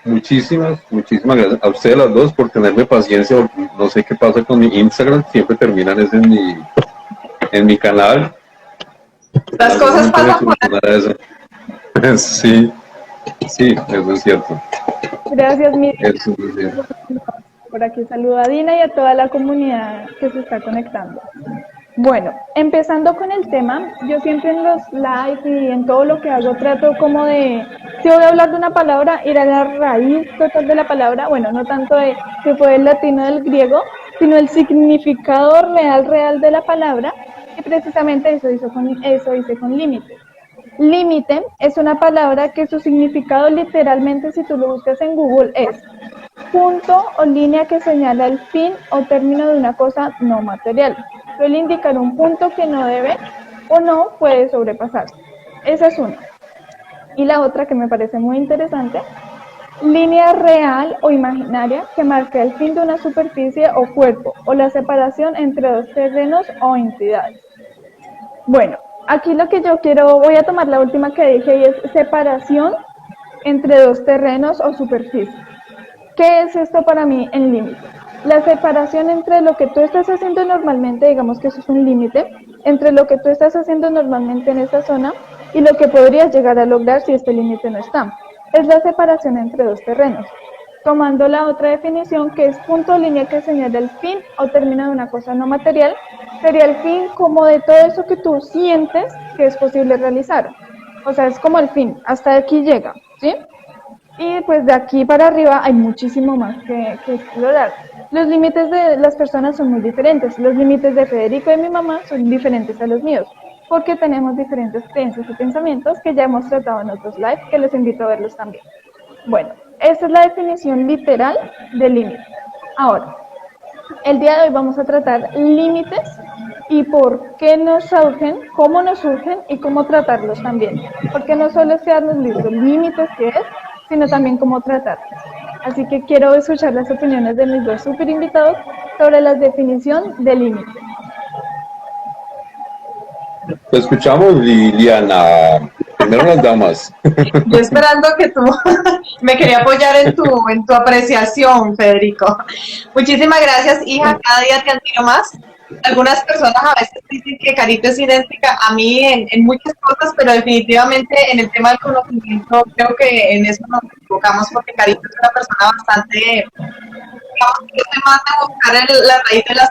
Muchísimas gracias a ustedes las dos por tenerme paciencia. No sé qué pasa con mi Instagram, siempre terminan es en mi canal. Las cosas pasan por eso. Sí, sí, eso es cierto. Gracias, Miriam. Eso es cierto. Por aquí saludo a Dina y a toda la comunidad que se está conectando. Bueno, empezando con el tema, yo siempre en los lives y en todo lo que hago trato como de, si voy a hablar de una palabra, ir a la raíz total de la palabra, bueno, no tanto de que fue el latino del griego, sino el significado real de la palabra, y precisamente eso hice con límite. Límite es una palabra que su significado literalmente, si tú lo buscas en Google, es punto o línea que señala el fin o término de una cosa no material. Suele indicar un punto que no debe o no puede sobrepasarse. Esa es una. Y la otra que me parece muy interesante, línea real o imaginaria que marca el fin de una superficie o cuerpo o la separación entre dos terrenos o entidades. Bueno, aquí lo que yo voy a tomar la última que dije y es separación entre dos terrenos o superficies. ¿Qué es esto para mí en límite? La separación entre lo que tú estás haciendo normalmente, digamos que eso es un límite, entre lo que tú estás haciendo normalmente en esta zona y lo que podrías llegar a lograr si este límite no está. Es la separación entre dos terrenos. Tomando la otra definición, que es punto o línea que señala el fin o término de una cosa no material, sería el fin como de todo eso que tú sientes que es posible realizar. O sea, es como el fin, hasta aquí llega, ¿sí? Y pues de aquí para arriba hay muchísimo más que explorar. Los límites de las personas son muy diferentes. Los límites de Federico y de mi mamá son diferentes a los míos, porque tenemos diferentes creencias y pensamientos que ya hemos tratado en otros lives, que les invito a verlos también. Bueno, esta es la definición literal de límite. Ahora, el día de hoy vamos a tratar límites y por qué nos surgen, cómo nos surgen y cómo tratarlos también. Porque no solo es quedarnos listos, límites qué es, sino también cómo tratarlos. Así que quiero escuchar las opiniones de mis dos super invitados sobre la definición de límite. Te escuchamos, Liliana. Primero las damas. Yo esperando que tú me quería apoyar en tu apreciación, Federico. Muchísimas gracias, hija. Cada día te admiro más. Algunas personas a veces dicen que Carito es idéntica a mí en muchas cosas, pero definitivamente en el tema del conocimiento creo que en eso nos equivocamos porque Carito es una persona bastante, digamos que yo soy más de buscar la raíz de las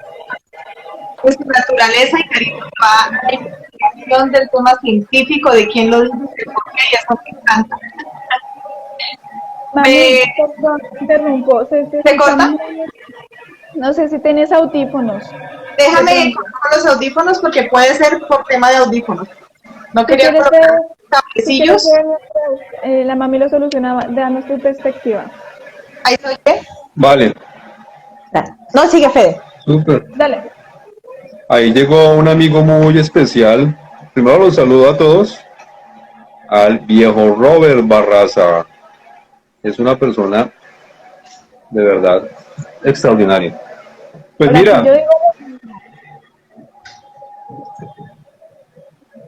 cosas, de su naturaleza, y Carito va a la investigación del tema científico, de quién lo dice, por qué, y eso me encanta. Mami, perdón, interrumpo. ¿Se corta? No sé si tienes audífonos. Déjame con los audífonos porque puede ser por tema de audífonos. No quería cablecillos. La mami lo solucionaba. Danos tu perspectiva. Ahí soy yo. Vale. No, sigue, Fede. Súper. Dale. Ahí llegó un amigo muy especial. Primero los saludo a todos. Al viejo Robert Barraza. Es una persona de verdad extraordinaria. Pues Hola, mira,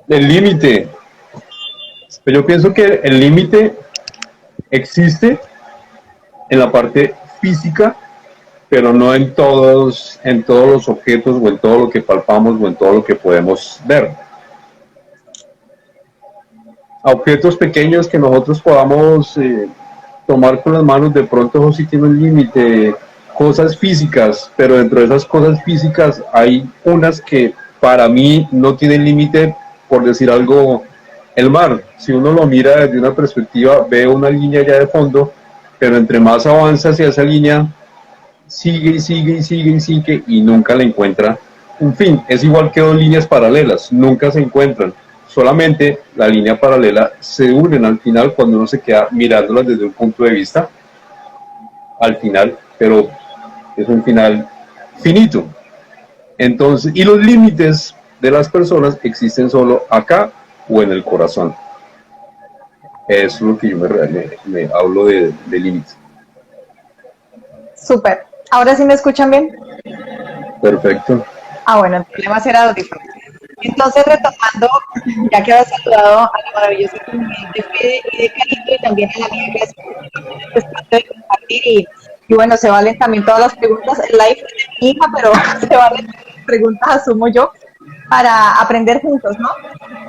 el límite. Pues yo pienso que el límite existe en la parte física, pero no en todos los objetos o en todo lo que palpamos o en todo lo que podemos ver. A objetos pequeños que nosotros podamos tomar con las manos, de pronto eso sí tiene un límite. Cosas físicas, pero dentro de esas cosas físicas hay unas que para mí no tienen límite, por decir algo, el mar. Si uno lo mira desde una perspectiva, ve una línea ya de fondo, pero entre más avanza hacia esa línea, sigue y sigue y sigue y sigue y nunca le encuentra un fin. Es igual que dos líneas paralelas, nunca se encuentran. Solamente la línea paralela se unen al final cuando uno se queda mirándolas desde un punto de vista al final, pero es un final finito. Entonces, y los límites de las personas existen solo acá o en el corazón. Eso es lo que yo me hablo de límites. Súper. ¿Ahora sí me escuchan bien? Perfecto. Ah, bueno, el problema será audífono. Entonces, retomando, ya que había saludado a la maravillosa comunidad de Fede y de Carito, y también a la mía, gracias por el espacio de compartir, y bueno, se valen también todas las preguntas. El live es de mi hija, pero se valen preguntas, asumo yo, para aprender juntos, ¿no?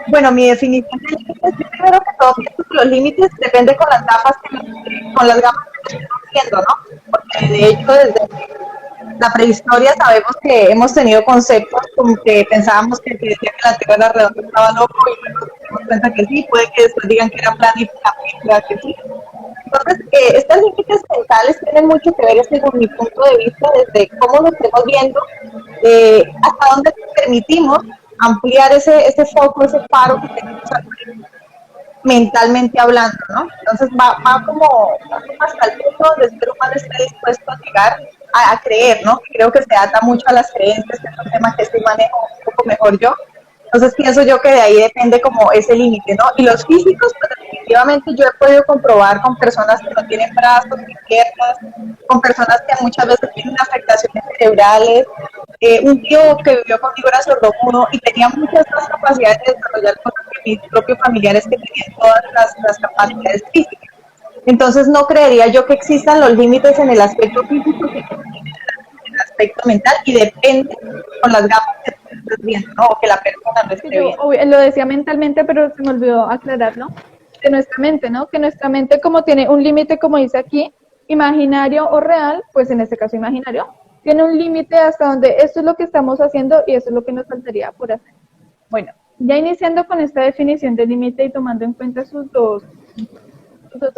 Bueno, mi definición de límites, yo primero que todo pienso que los límites depende con las gafas, con las gafas que estamos viendo, ¿no? Porque de hecho desde la prehistoria sabemos que hemos tenido conceptos como que pensábamos que el que decía que la Tierra era redonda estaba loco y luego nos dimos cuenta que sí, puede que después digan que era plana y que sí. Entonces, estos límites mentales tienen mucho que ver, según mi punto de vista, desde cómo lo estemos viendo, hasta dónde permitimos ampliar ese foco, ese faro que tenemos mentalmente hablando, ¿no? Entonces va como hasta el punto donde el ser humano está dispuesto a llegar a creer, ¿no? Creo que se ata mucho a las creencias, que es un tema que sí manejo un poco mejor yo. Entonces pienso yo que de ahí depende como ese límite, ¿no? Y los físicos, pues definitivamente yo he podido comprobar con personas que no tienen brazos ni piernas, con personas que muchas veces tienen afectaciones cerebrales. Un tío que vivió conmigo era sordomudo y tenía muchas más capacidades de desarrollar cosas que mis propios familiares que tenían todas las capacidades físicas. Entonces no creería yo que existan los límites en el aspecto físico, sino en el aspecto mental, y depende con las gafas que estés viendo, ¿no? O que la persona no esté viendo. Lo decía mentalmente, pero se me olvidó aclararlo, de nuestra mente, ¿no? Que nuestra mente, como tiene un límite, como dice aquí, imaginario o real, pues en este caso imaginario, tiene un límite hasta donde esto es lo que estamos haciendo y eso es lo que nos faltaría por hacer. Bueno, ya iniciando con esta definición de límite y tomando en cuenta sus dos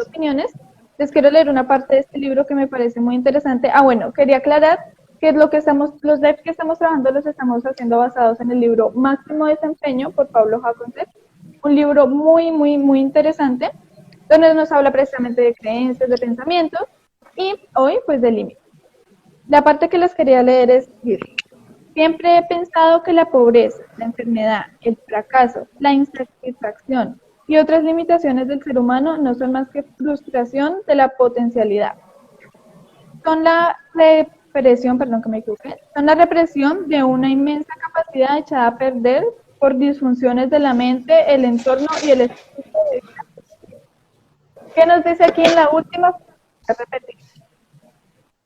opiniones, les quiero leer una parte de este libro que me parece muy interesante. Bueno, quería aclarar que los lives que estamos trabajando los estamos haciendo basados en el libro Máximo Desempeño por Pablo Hakontsev, un libro muy, muy, muy interesante, donde nos habla precisamente de creencias, de pensamientos, y hoy, pues, de límites. La parte que les quería leer es: siempre he pensado que la pobreza, la enfermedad, el fracaso, la insatisfacción y otras limitaciones del ser humano no son más que frustración de la potencialidad. Son la represión de una inmensa capacidad echada a perder por disfunciones de la mente, el entorno y el espíritu de vida. ¿Qué nos dice aquí en la última? Voy a repetir.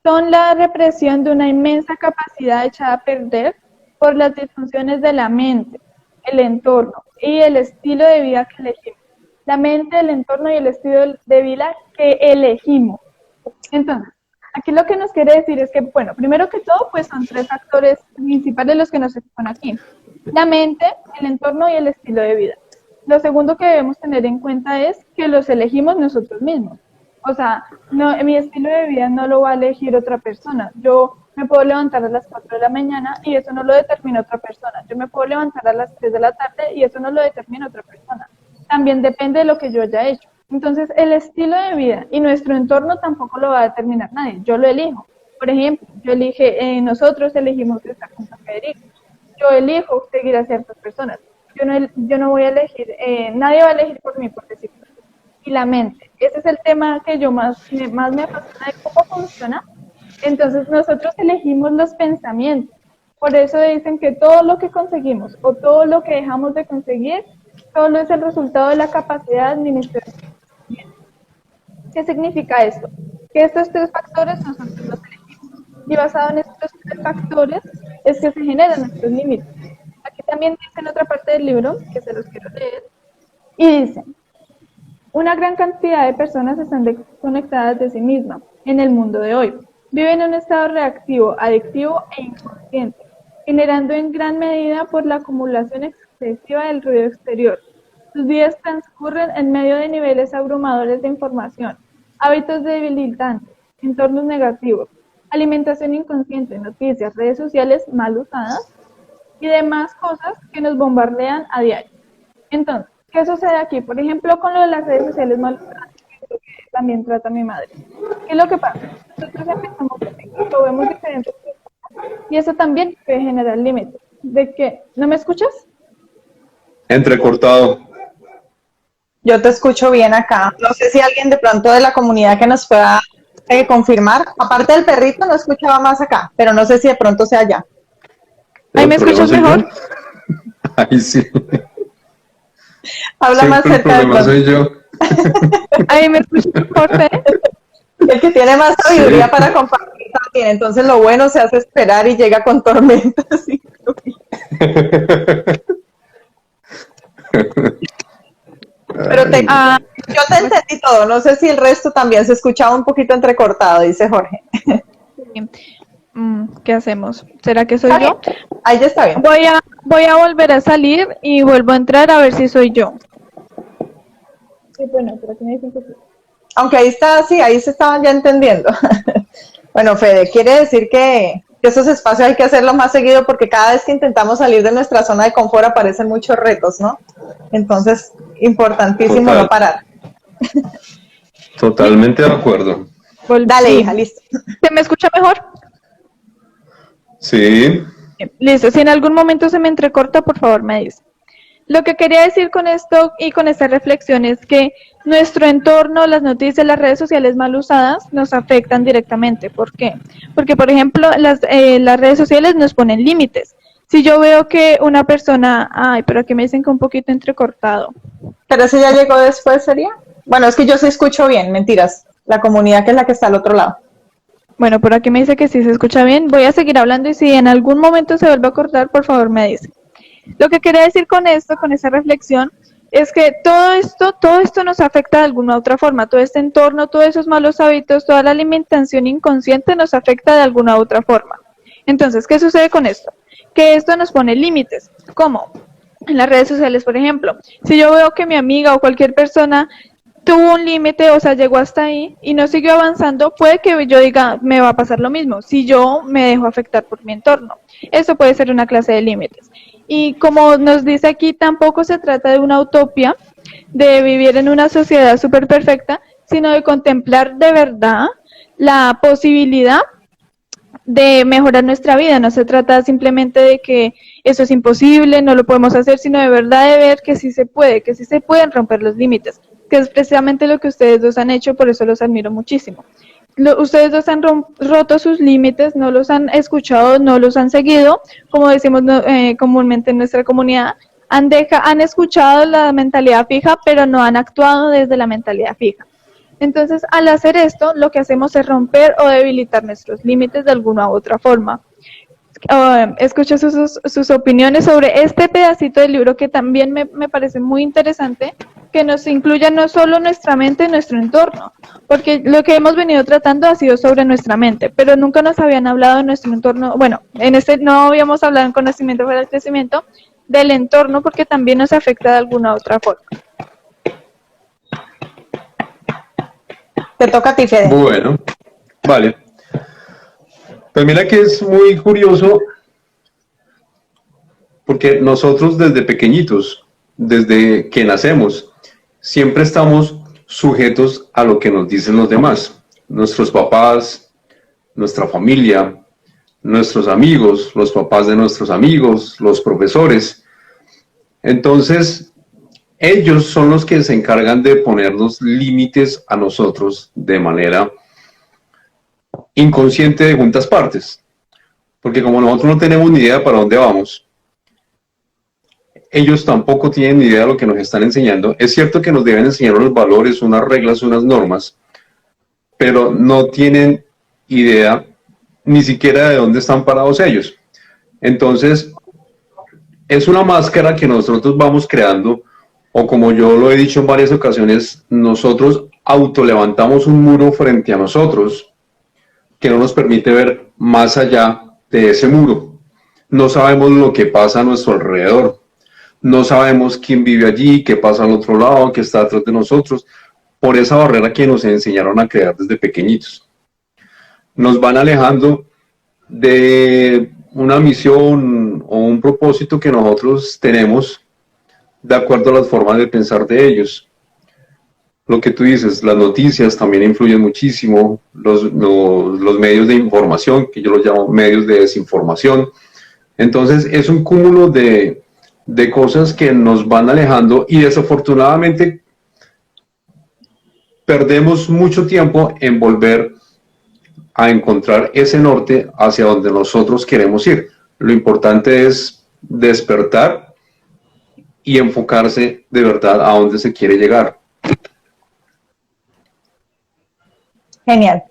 Son la represión de una inmensa capacidad echada a perder por las disfunciones de la mente, el entorno y el estilo de vida que elegimos. La mente, el entorno y el estilo de vida que elegimos. Entonces, aquí lo que nos quiere decir es que, bueno, primero que todo, pues son tres factores principales los que nos exponen aquí: la mente, el entorno y el estilo de vida. Lo segundo que debemos tener en cuenta es que los elegimos nosotros mismos. O sea, no, mi estilo de vida no lo va a elegir otra persona. Yo me puedo levantar a las 4 de la mañana y eso no lo determina otra persona. Yo me puedo levantar a las 3 de la tarde y eso no lo determina otra persona. También depende de lo que yo haya hecho. Entonces, el estilo de vida y nuestro entorno tampoco lo va a determinar nadie. Yo lo elijo. Por ejemplo, nosotros elegimos estar con Federico. Yo elijo seguir a ciertas personas. Yo no voy a elegir, nadie va a elegir por mí, por decirlo. Y la mente, ese es el tema que yo más me apasiona de cómo funciona. Entonces nosotros elegimos los pensamientos. Por eso dicen que todo lo que conseguimos o todo lo que dejamos de conseguir solo es el resultado de la capacidad de administración. ¿Qué significa esto? Que estos tres factores nosotros los elegimos. Y basado en estos tres factores es que se generan nuestros límites. Aquí también dice en otra parte del libro, que se los quiero leer, y dicen: una gran cantidad de personas están desconectadas de sí mismas en el mundo de hoy. Viven en un estado reactivo, adictivo e inconsciente, generando en gran medida por la acumulación excesiva del ruido exterior. Sus vidas transcurren en medio de niveles abrumadores de información, hábitos debilitantes, entornos negativos, alimentación inconsciente, noticias, redes sociales mal usadas y demás cosas que nos bombardean a diario. Entonces, ¿qué sucede aquí? Por ejemplo, con lo de las redes sociales mal usadas, que también trata mi madre. ¿Qué es lo que pasa? Nosotros empezamos lo vemos diferentes cosas y eso también puede generar límites. ¿De qué? ¿No me escuchas? Entrecortado. Yo te escucho bien acá. No sé si alguien de pronto de la comunidad que nos pueda confirmar. Aparte del perrito, no escuchaba más acá, pero no sé si de pronto sea allá. ¿Ahí me escuchas mejor? Ay, sí. Habla más Siempre el cerca del problema soy micrófono. yo. Ahí me escuchas, Jorge. El que tiene más sabiduría Sí. para compartir también. Entonces lo bueno se hace esperar y llega con tormentas. Pero Ay, Ah, yo te entendí todo. No sé si el resto también se escuchaba un poquito entrecortado, dice Jorge. sí. ¿Qué hacemos? ¿Será que soy Está bien. yo? Ahí ya está bien. Voy a volver a salir y vuelvo a entrar a ver si soy yo. Sí, bueno, pero aquí me dicen que sí. Aunque ahí está, sí, ahí se estaban ya entendiendo. Bueno, Fede, quiere decir que esos espacios hay que hacerlos más seguido porque cada vez que intentamos salir de nuestra zona de confort aparecen muchos retos, ¿no? Entonces, importantísimo no total, parar. totalmente de acuerdo. Dale, Volví. hija, listo. ¿Se me escucha mejor? Sí, Listo. Si en algún momento se me entrecorta, por favor me dice. Lo que quería decir con esto y con esta reflexión es que nuestro entorno, las noticias, las redes sociales mal usadas nos afectan directamente. ¿Por qué? Porque, por ejemplo, las redes sociales nos ponen límites. Si yo veo que una persona, ay, pero aquí me dicen que un poquito entrecortado. Pero ese ya llegó después, ¿sería? Bueno, es que yo sí escucho bien, mentiras. La comunidad que es la que está al otro lado. Bueno, por aquí me dice que sí se escucha bien. Voy a seguir hablando y si en algún momento se vuelve a cortar, por favor me dice. Lo que quería decir con esto, con esa reflexión, es que todo esto nos afecta de alguna u otra forma. Todo este entorno, todos esos malos hábitos, toda la alimentación inconsciente nos afecta de alguna u otra forma. Entonces, ¿qué sucede con esto? Que esto nos pone límites. ¿Cómo? En las redes sociales, por ejemplo. Si yo veo que mi amiga o cualquier persona tuvo un límite, o sea, llegó hasta ahí y no siguió avanzando, puede que yo diga, me va a pasar lo mismo, si yo me dejo afectar por mi entorno. Eso puede ser una clase de límites. Y como nos dice aquí, tampoco se trata de una utopía, de vivir en una sociedad súper perfecta, sino de contemplar de verdad la posibilidad de mejorar nuestra vida. No se trata simplemente de que eso es imposible, no lo podemos hacer, sino de verdad de ver que sí se puede, que sí se pueden romper los límites, que es precisamente lo que ustedes dos han hecho, por eso los admiro muchísimo. Ustedes dos han roto sus límites, no los han escuchado, no los han seguido, como decimos comúnmente en nuestra comunidad, han escuchado la mentalidad fija, pero no han actuado desde la mentalidad fija. Entonces, al hacer esto, lo que hacemos es romper o debilitar nuestros límites de alguna u otra forma. Escucho sus opiniones sobre este pedacito del libro que también me parece muy interesante, que nos incluya no solo nuestra mente y nuestro entorno, porque lo que hemos venido tratando ha sido sobre nuestra mente, pero nunca nos habían hablado de nuestro entorno, bueno, no habíamos hablado en conocimiento para el crecimiento del entorno porque también nos afecta de alguna u otra forma. Te toca a ti, Fede. bueno, vale. Pues mira que es muy curioso porque nosotros desde pequeñitos, desde que nacemos, siempre estamos sujetos a lo que nos dicen los demás, nuestros papás, nuestra familia, nuestros amigos, los papás de nuestros amigos, los profesores. Entonces, ellos son los que se encargan de ponernos límites a nosotros de manera inconsciente de juntas partes. Porque como nosotros no tenemos ni idea para dónde vamos, ellos tampoco tienen ni idea de lo que nos están enseñando. Es cierto que nos deben enseñar unos valores, unas reglas, unas normas, pero no tienen idea ni siquiera de dónde están parados ellos. Entonces, es una máscara que nosotros vamos creando, o como yo lo he dicho en varias ocasiones, nosotros autolevantamos un muro frente a nosotros que no nos permite ver más allá de ese muro. No sabemos lo que pasa a nuestro alrededor. No sabemos quién vive allí, qué pasa al otro lado, qué está detrás de nosotros, por esa barrera que nos enseñaron a crear desde pequeñitos. Nos van alejando de una misión o un propósito que nosotros tenemos de acuerdo a las formas de pensar de ellos. Lo que tú dices, las noticias también influyen muchísimo, los medios de información, que yo los llamo medios de desinformación. Entonces es un cúmulo de cosas que nos van alejando y desafortunadamente perdemos mucho tiempo en volver a encontrar ese norte hacia donde nosotros queremos ir. Lo importante es despertar y enfocarse de verdad a dónde se quiere llegar. Genial.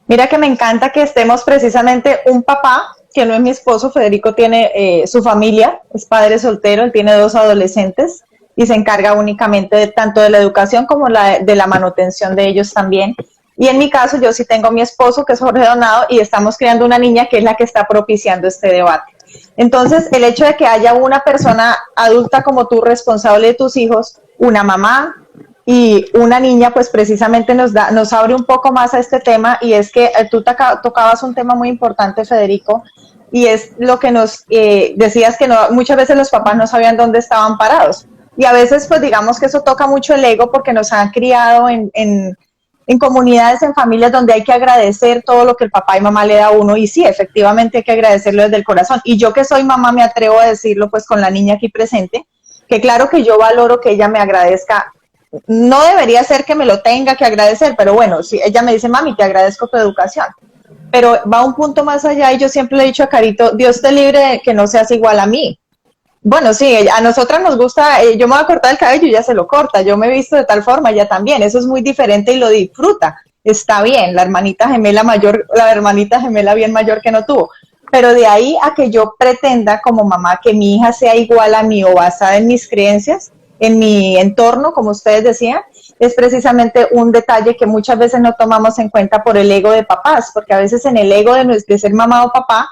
Mira que me encanta que estemos precisamente un papá, que no es mi esposo, Federico tiene su familia, es padre soltero, él tiene 2 adolescentes y se encarga únicamente tanto de la educación como de la manutención de ellos también. Y en mi caso, yo sí tengo a mi esposo, que es Jorge Donado, y estamos criando una niña que es la que está propiciando este debate. Entonces, el hecho de que haya una persona adulta como tú, responsable de tus hijos, una mamá y una niña, pues precisamente nos abre un poco más a este tema, y es que tú tocabas un tema muy importante, Federico, y es lo que nos decías, que muchas veces los papás no sabían dónde estaban parados. Y a veces, pues digamos que eso toca mucho el ego, porque nos han criado en comunidades, en familias donde hay que agradecer todo lo que el papá y mamá le da a uno, y sí, efectivamente hay que agradecerlo desde el corazón. Y yo, que soy mamá, me atrevo a decirlo pues con la niña aquí presente, que claro que yo valoro que ella me agradezca. No debería ser que me lo tenga que agradecer, pero bueno, si ella me dice, mami, te agradezco tu educación, pero va un punto más allá, y yo siempre le he dicho a Carito, Dios te libre de que no seas igual a mí. Bueno, sí, a nosotras nos gusta, yo me voy a cortar el cabello y ella se lo corta, yo me he visto de tal forma, ella también, eso es muy diferente y lo disfruta, está bien, la hermanita gemela mayor, la hermanita gemela bien mayor que no tuvo, pero de ahí a que yo pretenda como mamá que mi hija sea igual a mí o basada en mis creencias, en mi entorno, como ustedes decían, es precisamente un detalle que muchas veces no tomamos en cuenta por el ego de papás, porque a veces en el ego de ser mamá o papá,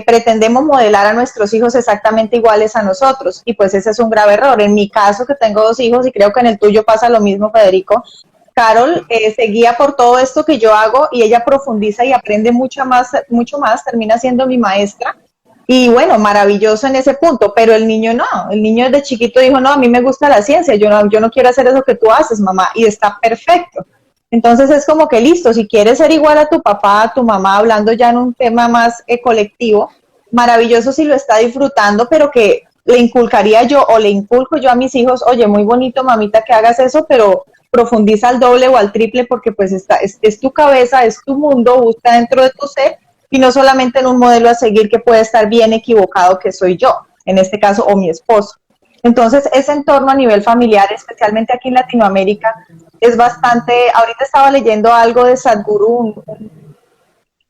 pretendemos modelar a nuestros hijos exactamente iguales a nosotros, y pues ese es un grave error. En mi caso, que tengo 2 hijos, y creo que en el tuyo pasa lo mismo, Federico, Carol se guía por todo esto que yo hago, y ella profundiza y aprende mucho más, termina siendo mi maestra, y bueno, maravilloso en ese punto, pero el niño no, el niño desde chiquito dijo, no, a mí me gusta la ciencia, yo no quiero hacer eso que tú haces, mamá, y está perfecto. Entonces es como que listo, si quieres ser igual a tu papá, a tu mamá, hablando ya en un tema más colectivo, maravilloso si lo está disfrutando, pero que le inculcaría yo o le inculco yo a mis hijos, oye, muy bonito, mamita, que hagas eso, pero profundiza al doble o al triple, porque pues es tu cabeza, es tu mundo, busca dentro de tu ser, y no solamente en un modelo a seguir que puede estar bien equivocado, que soy yo, en este caso, o mi esposo. Entonces, ese entorno a nivel familiar, especialmente aquí en Latinoamérica, es bastante. Ahorita estaba leyendo algo de Sadhguru,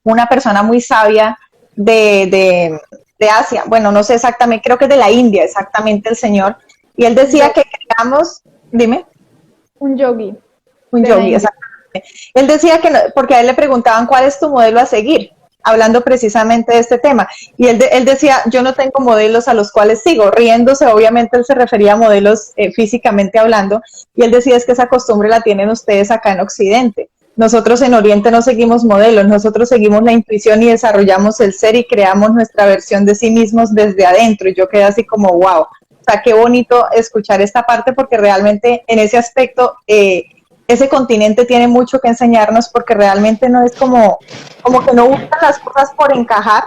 una persona muy sabia de Asia, bueno, no sé exactamente, creo que es de la India exactamente el señor, y él decía que creamos, dime. Un yogi. Un yogi, exactamente. Él decía que, no, porque a él le preguntaban cuál es tu modelo a seguir, hablando precisamente de este tema, y él decía, yo no tengo modelos a los cuales sigo, riéndose, obviamente él se refería a modelos físicamente hablando, y él decía, es que esa costumbre la tienen ustedes acá en Occidente. Nosotros en Oriente no seguimos modelos, nosotros seguimos la intuición y desarrollamos el ser y creamos nuestra versión de sí mismos desde adentro. Y yo quedé así como, wow, o sea, qué bonito escuchar esta parte, porque realmente en ese aspecto ese continente tiene mucho que enseñarnos, porque realmente no es como que no buscan las cosas por encajar,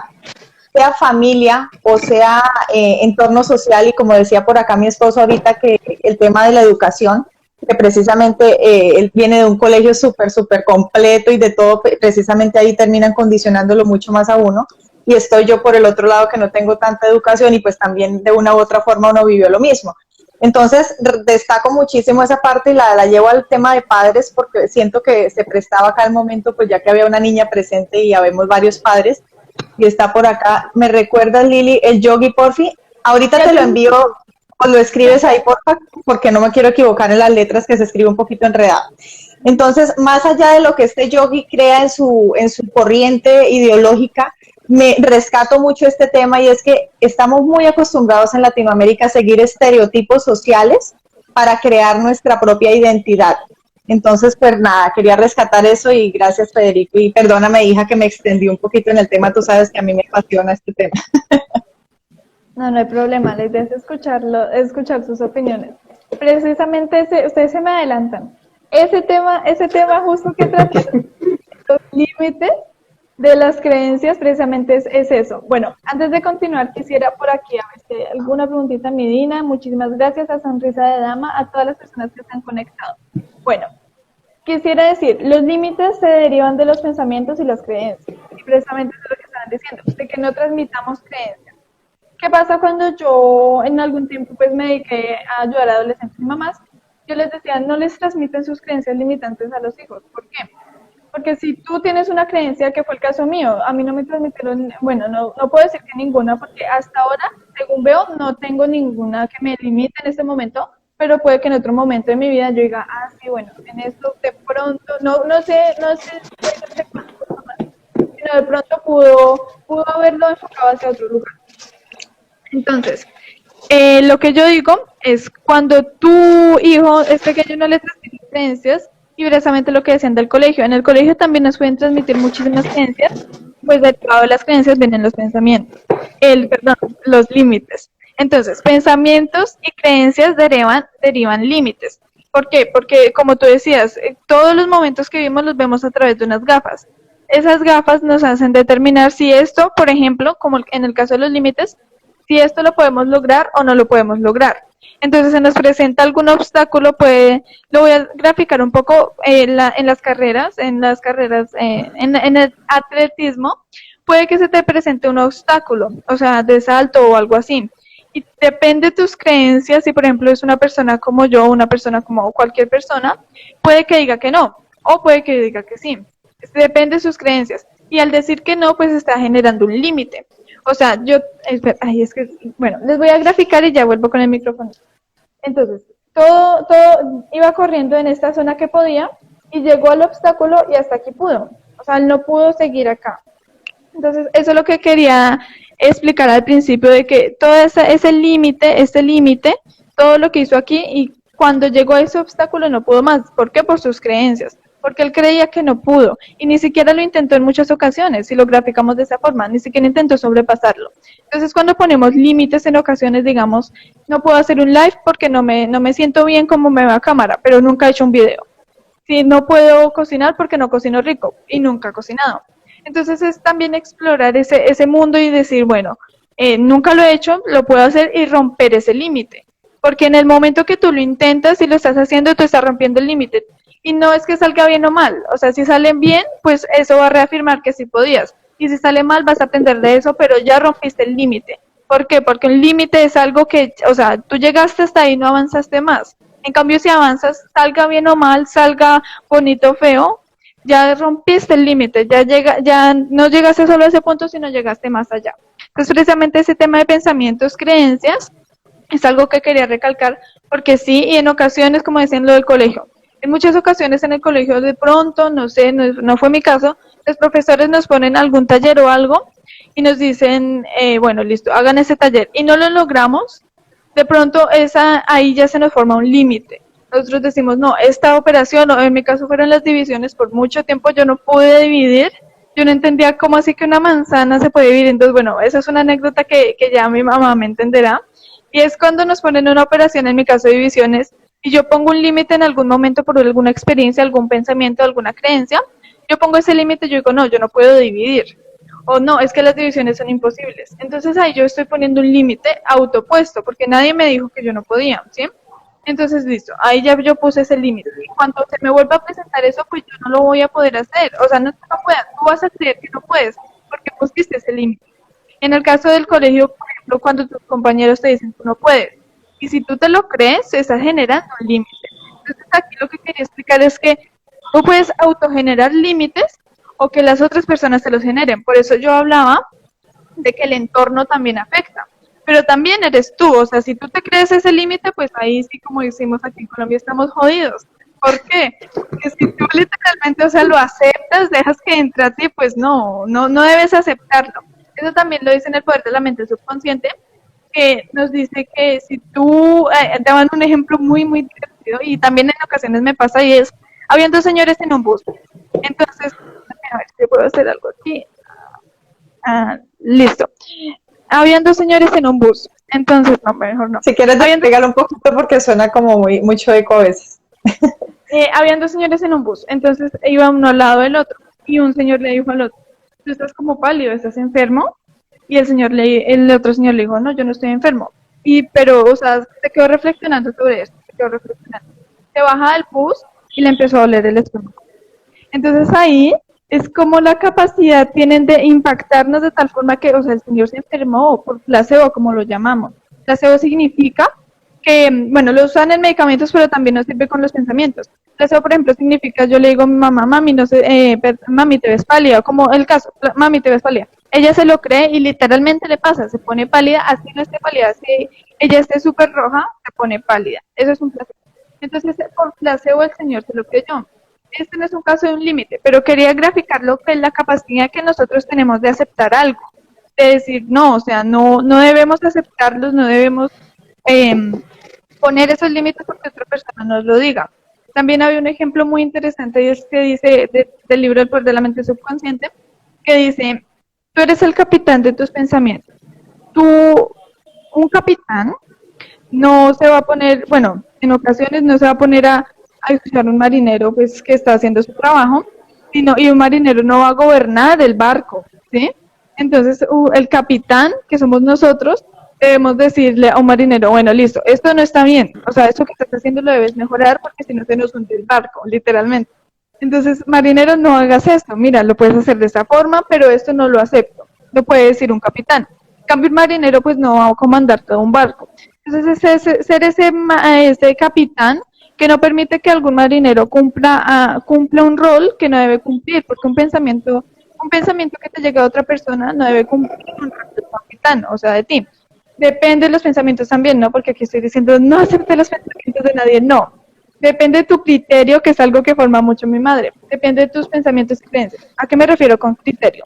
sea familia o sea entorno social, y como decía por acá mi esposo ahorita, que el tema de la educación, que precisamente él viene de un colegio súper completo y de todo, precisamente ahí terminan condicionándolo mucho más a uno, y estoy yo por el otro lado, que no tengo tanta educación, y pues también de una u otra forma uno vivió lo mismo. Entonces destaco muchísimo esa parte, y la llevo al tema de padres, porque siento que se prestaba acá el momento, pues ya que había una niña presente y habemos varios padres, y está por acá. ¿Me recuerdas, Lili, el yogi, porfi? Ahorita te lo envío, o lo escribes ahí, porfa, porque no me quiero equivocar en las letras, que se escribe un poquito enredado. Entonces, más allá de lo que este yogi crea en su corriente ideológica, me rescato mucho este tema, y es que estamos muy acostumbrados en Latinoamérica a seguir estereotipos sociales para crear nuestra propia identidad. Entonces, pues nada, quería rescatar eso, y gracias, Federico, y perdóname, hija, que me extendí un poquito en el tema, tú sabes que a mí me apasiona este tema. No hay problema, la idea es escuchar sus opiniones. Precisamente ustedes se me adelantan. Ese tema justo que trata los límites de las creencias, precisamente es eso. Bueno, antes de continuar, quisiera por aquí a ver si hay alguna preguntita, mi Dina. Muchísimas gracias a Sonrisa de Dama, a todas las personas que se han conectado. Bueno, quisiera decir, los límites se derivan de los pensamientos y las creencias, y precisamente es lo que estaban diciendo, de que no transmitamos creencias. ¿qué pasa cuando yo en algún tiempo pues me dediqué a ayudar a adolescentes y mamás? Yo les decía, no les transmiten sus creencias limitantes a los hijos. ¿Por qué? Porque si tú tienes una creencia, que fue el caso mío, a mí no me transmitieron, bueno, no puedo decir que ninguna, porque hasta ahora, según veo, no tengo ninguna que me limite en este momento, pero puede que en otro momento de mi vida yo diga, sí, bueno, en esto de pronto, no sé cuánto más, sino de pronto pudo haberlo enfocado hacia otro lugar. Entonces, lo que yo digo es, cuando tu hijo es pequeño no le transmites creencias, y precisamente lo que decían del colegio. En el colegio también nos pueden transmitir muchísimas creencias, pues derivado de las creencias vienen los pensamientos, los límites. Entonces, pensamientos y creencias derivan límites. ¿Por qué? Porque, como tú decías, todos los momentos que vivimos los vemos a través de unas gafas. Esas gafas nos hacen determinar si esto, por ejemplo, como en el caso de los límites, si esto lo podemos lograr o no lo podemos lograr. Entonces se nos presenta algún obstáculo, lo voy a graficar un poco en las carreras, en el atletismo, puede que se te presente un obstáculo, o sea, de salto o algo así. Y depende de tus creencias, si por ejemplo es una persona como yo, una persona como cualquier persona, puede que diga que no, o puede que diga que sí. Depende de sus creencias. Y al decir que no, pues está generando un límite. O sea, bueno, les voy a graficar y ya vuelvo con el micrófono. Entonces, todo iba corriendo en esta zona que podía y llegó al obstáculo y hasta aquí pudo. O sea, no pudo seguir acá. Entonces, eso es lo que quería explicar al principio, de que todo ese límite, todo lo que hizo aquí, y cuando llegó a ese obstáculo no pudo más. ¿Por qué? Por sus creencias. Porque él creía que no pudo, y ni siquiera lo intentó en muchas ocasiones, si lo graficamos de esa forma, ni siquiera intentó sobrepasarlo. Entonces, cuando ponemos límites en ocasiones, digamos, no puedo hacer un live porque no me siento bien como me va a cámara, pero nunca he hecho un video. Si no puedo cocinar porque no cocino rico, y nunca he cocinado. Entonces, es también explorar ese mundo y decir, bueno, nunca lo he hecho, lo puedo hacer, y romper ese límite. Porque en el momento que tú lo intentas y lo estás haciendo, tú estás rompiendo el límite. Y no es que salga bien o mal, o sea, si salen bien, pues eso va a reafirmar que sí podías. Y si sale mal, vas a aprender de eso, pero ya rompiste el límite. ¿Por qué? Porque el límite es algo que, o sea, tú llegaste hasta ahí y no avanzaste más. En cambio, si avanzas, salga bien o mal, salga bonito o feo, ya rompiste el límite, ya no llegaste solo a ese punto, sino llegaste más allá. Entonces, precisamente ese tema de pensamientos, creencias, es algo que quería recalcar, porque sí, y en ocasiones, como decían lo del colegio, en muchas ocasiones en el colegio, de pronto, no sé, no fue mi caso, los profesores nos ponen algún taller o algo y nos dicen, bueno, listo, hagan ese taller, y no lo logramos, de pronto ahí ya se nos forma un límite. Nosotros decimos, no, esta operación, o en mi caso fueron las divisiones, por mucho tiempo yo no pude dividir, yo no entendía cómo así que una manzana se puede dividir. Entonces, bueno, esa es una anécdota que ya mi mamá me entenderá, y es cuando nos ponen una operación, en mi caso de divisiones, y yo pongo un límite en algún momento por alguna experiencia, algún pensamiento, alguna creencia, yo pongo ese límite, yo digo, no, yo no puedo dividir, o no, es que las divisiones son imposibles. Entonces ahí yo estoy poniendo un límite autopuesto, porque nadie me dijo que yo no podía, ¿sí? Entonces, listo, ahí ya yo puse ese límite. Y cuando se me vuelva a presentar eso, pues yo no lo voy a poder hacer. O sea, no es que no puedas, tú vas a creer que no puedes, porque pusiste ese límite. En el caso del colegio, por ejemplo, cuando tus compañeros te dicen tú no puedes, y si tú te lo crees, se está generando un límite. Entonces, aquí lo que quería explicar es que tú puedes autogenerar límites o que las otras personas te los generen. Por eso yo hablaba de que el entorno también afecta. Pero también eres tú, o sea, si tú te crees ese límite, pues ahí sí, como decimos aquí en Colombia, estamos jodidos. ¿Por qué? Porque si tú literalmente, o sea, lo aceptas, dejas que entre a ti, pues no debes aceptarlo. Eso también lo dice en El poder de la mente subconsciente, que nos dice que si tú, daban un ejemplo muy, muy divertido, y también en ocasiones me pasa, y es, habían dos señores en un bus. Entonces, a ver si puedo hacer algo aquí. Listo. Habían dos señores en un bus, entonces, no, mejor no. Si quieres, pégalo un poquito porque suena como mucho eco a veces. Habían dos señores en un bus, entonces iba uno al lado del otro, y un señor le dijo al otro, tú estás como pálido, ¿estás enfermo? Y el otro señor le dijo, no, yo no estoy enfermo. Pero, o sea, se quedó reflexionando sobre esto, se baja del bus y le empezó a doler el estómago. Entonces ahí es como la capacidad tienen de impactarnos de tal forma que, o sea, el Señor se enfermó por placebo, como lo llamamos. Placebo significa que, bueno, lo usan en medicamentos, pero también nos sirve con los pensamientos. Placebo, por ejemplo, significa, yo le digo a mi mamá, mami, no sé, mami, te ves pálida, como el caso, mami, te ves pálida. Ella se lo cree y literalmente le pasa, se pone pálida, así no esté pálida, así ella esté súper roja, se pone pálida. Eso es un placebo. Entonces, por placebo el Señor se lo creyó. Este no es un caso de un límite, pero quería graficar lo que es la capacidad que nosotros tenemos de aceptar algo, de decir no, o sea, no debemos aceptarlos, no debemos poner esos límites porque otra persona nos lo diga. También había un ejemplo muy interesante y es que dice del libro El poder de la mente subconsciente, que dice, tú eres el capitán de tus pensamientos. Un capitán no se va a poner, bueno, en ocasiones no se va a poner a escuchar a un marinero pues que está haciendo su trabajo, y un marinero no va a gobernar el barco, ¿sí? Entonces el capitán, que somos nosotros, debemos decirle a un marinero, bueno, listo, esto no está bien, o sea, esto que estás haciendo lo debes mejorar porque si no se nos hunde el barco, literalmente. Entonces, marinero, no hagas esto, mira, lo puedes hacer de esta forma, pero esto no lo acepto, lo puede decir un capitán. En cambio, un marinero pues no va a comandar todo un barco. Entonces, ser ese capitán que no permite que algún marinero cumpla un rol que no debe cumplir, porque un pensamiento que te llega a otra persona no debe cumplir un rol del capitán, o sea, de ti. Depende de los pensamientos también, ¿no? Porque aquí estoy diciendo, no acepte los pensamientos de nadie, no. Depende de tu criterio, que es algo que forma mucho mi madre. Depende de tus pensamientos y creencias. ¿A qué me refiero con criterio?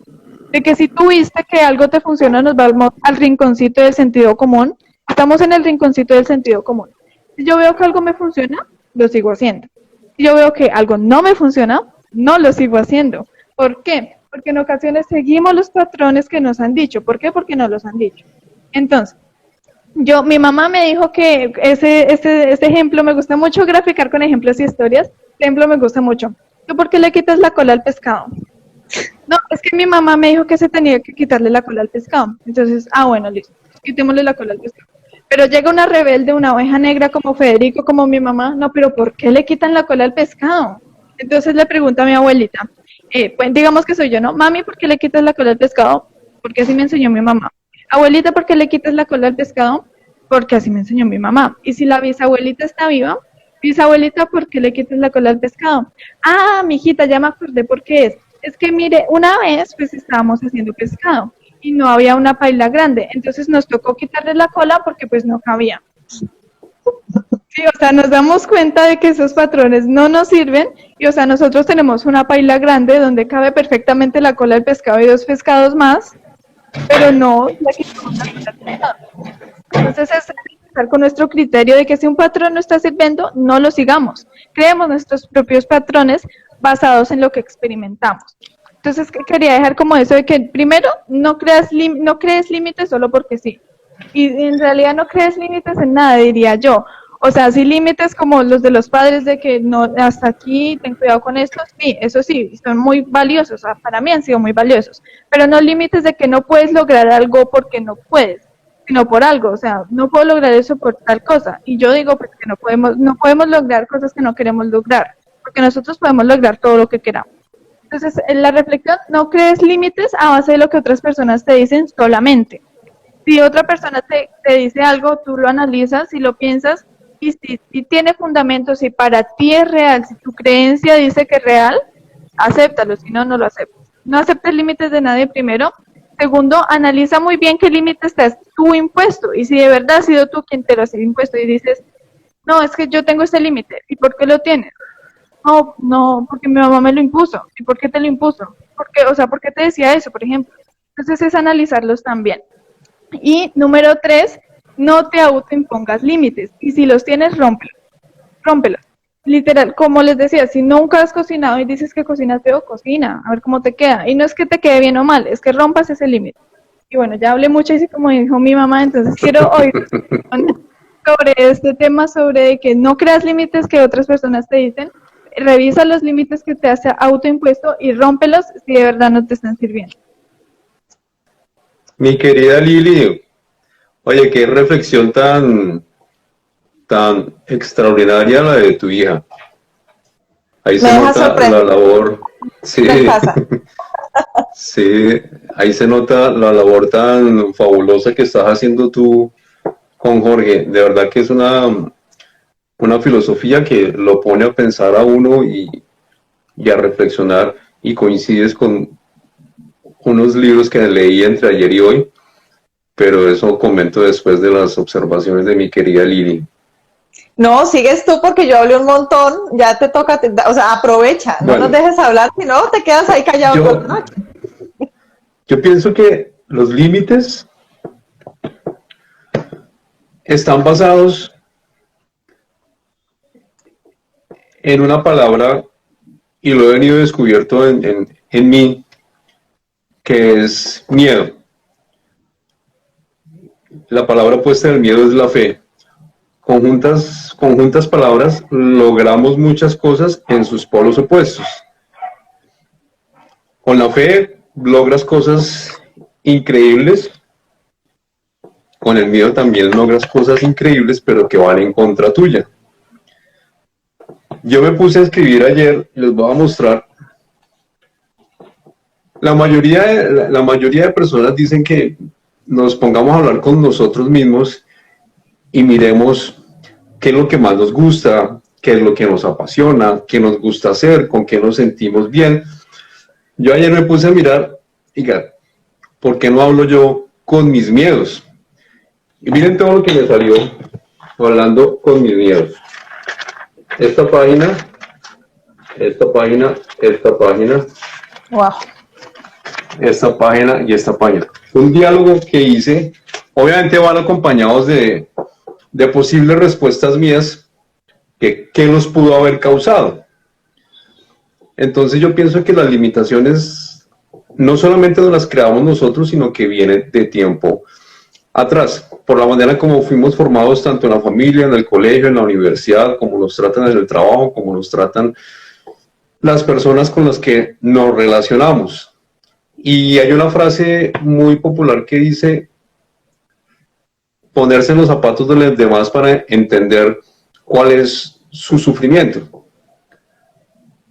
De que si tú viste que algo te funciona, nos vamos al rinconcito del sentido común. Estamos en el rinconcito del sentido común. Si yo veo que algo me funciona, lo sigo haciendo. Si yo veo que algo no me funciona, no lo sigo haciendo. ¿Por qué? Porque en ocasiones seguimos los patrones que nos han dicho. ¿Por qué? Porque no los han dicho. Entonces, mi mamá me dijo que ese ejemplo me gusta mucho graficar con ejemplos y historias. Este ejemplo me gusta mucho. ¿Tú por qué le quitas la cola al pescado? No, es que mi mamá me dijo que se tenía que quitarle la cola al pescado. Entonces, bueno, listo, quitémosle la cola al pescado. Pero llega una rebelde, una oveja negra como Federico, como mi mamá. No, pero ¿por qué le quitan la cola al pescado? Entonces le pregunta a mi abuelita, pues digamos que soy yo, ¿no? Mami, ¿por qué le quitas la cola al pescado? Porque así me enseñó mi mamá. Abuelita, ¿por qué le quitas la cola al pescado? Porque así me enseñó mi mamá. Y si la bisabuelita está viva, bisabuelita, ¿por qué le quitas la cola al pescado? Ah, mijita, ya me acordé por qué es. Es que mire, una vez pues estábamos haciendo pescado y no había una paila grande, entonces nos tocó quitarle la cola porque pues no cabía. Sí, o sea, nos damos cuenta de que esos patrones no nos sirven y, o sea, nosotros tenemos una paila grande donde cabe perfectamente la cola del pescado y 2 pescados más, pero no le quitamos la cola al pescado. Entonces es empezar con nuestro criterio de que si un patrón no está sirviendo, no lo sigamos. Creemos nuestros propios patrones basados en lo que experimentamos. Entonces quería dejar como eso de que primero no crees límites solo porque sí. Y en realidad no crees límites en nada, diría yo. O sea, sí límites como los de los padres de que no, hasta aquí, ten cuidado con esto, sí, eso sí, son muy valiosos, o sea, para mí han sido muy valiosos, pero no límites de que no puedes lograr algo porque no puedes, sino por algo, o sea, no puedo lograr eso por tal cosa, y yo digo pues que no podemos lograr cosas que no queremos lograr, porque nosotros podemos lograr todo lo que queramos. Entonces, en la reflexión, no crees límites a base de lo que otras personas te dicen solamente. Si otra persona te dice algo, tú lo analizas y lo piensas, y si tiene fundamentos, si para ti es real, si tu creencia dice que es real, acéptalo, si no, no lo aceptas. No aceptes límites de nadie primero. Segundo, analiza muy bien qué límite estás tú impuesto, y si de verdad has sido tú quien te lo has impuesto y dices, no, es que yo tengo este límite, ¿y por qué lo tienes? No, porque mi mamá me lo impuso. ¿Y por qué te lo impuso? ¿Por qué te decía eso, por ejemplo? Entonces es analizarlos también. Y número 3, no te autoimpongas límites. Y si los tienes, rómpelos. Literal, como les decía, si nunca has cocinado y dices que cocinas feo, cocina, a ver cómo te queda. Y no es que te quede bien o mal, es que rompas ese límite. Y bueno, ya hablé mucho y como dijo mi mamá, entonces quiero oír sobre este tema, sobre que no creas límites que otras personas te dicen. Revisa los límites que te has autoimpuesto y rómpelos si de verdad no te están sirviendo. Mi querida Lili, oye, qué reflexión tan extraordinaria la de tu hija. Ahí se nota la labor. Sí. ¿Qué pasa? Sí, ahí se nota la labor tan fabulosa que estás haciendo tú con Jorge. De verdad que es una filosofía que lo pone a pensar a uno y a reflexionar, y coincides con unos libros que leí entre ayer y hoy, pero eso comento después de las observaciones de mi querida Lili. No, sigues tú porque yo hablé un montón, ya te toca, o sea, aprovecha, no Bueno, nos dejes hablar, si no te quedas ahí callado toda la noche. yo pienso que los límites están basados en una palabra, y lo he venido descubierto en mí, que es miedo. La palabra opuesta del miedo es la fe. Conjuntas palabras, logramos muchas cosas en sus polos opuestos. Con la fe logras cosas increíbles, con el miedo también logras cosas increíbles, pero que van en contra tuya. Yo me puse a escribir ayer, les voy a mostrar. La mayoría de personas dicen que nos pongamos a hablar con nosotros mismos y miremos qué es lo que más nos gusta, qué es lo que nos apasiona, qué nos gusta hacer, con qué nos sentimos bien. Yo ayer me puse a mirar, diga, ¿por qué no hablo yo con mis miedos? Y miren todo lo que me salió hablando con mis miedos. Esta página, esta página, esta página, Wow. esta página y esta página. Un diálogo que hice, obviamente van acompañados de posibles respuestas mías, que qué nos pudo haber causado. Entonces yo pienso que las limitaciones no solamente nos las creamos nosotros, sino que vienen de tiempo atrás, por la manera como fuimos formados tanto en la familia, en el colegio, en la universidad, como nos tratan en el trabajo, como nos tratan las personas con las que nos relacionamos. Y hay una frase muy popular que dice: ponerse en los zapatos de los demás para entender cuál es su sufrimiento.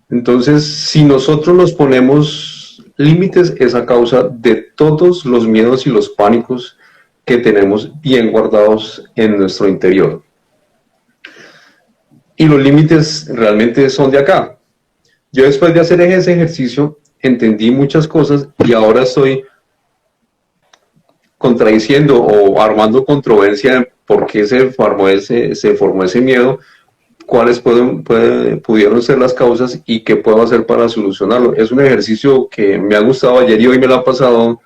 Entonces, si nosotros nos ponemos límites, es a causa de todos los miedos y los pánicos que tenemos bien guardados en nuestro interior. Y los límites realmente son de acá. Yo, después de hacer ese ejercicio, entendí muchas cosas y ahora estoy contradiciendo o armando controversia en por qué se formó ese miedo, cuáles pudieron ser las causas y qué puedo hacer para solucionarlo. Es un ejercicio que me ha gustado. Ayer y hoy me lo ha pasado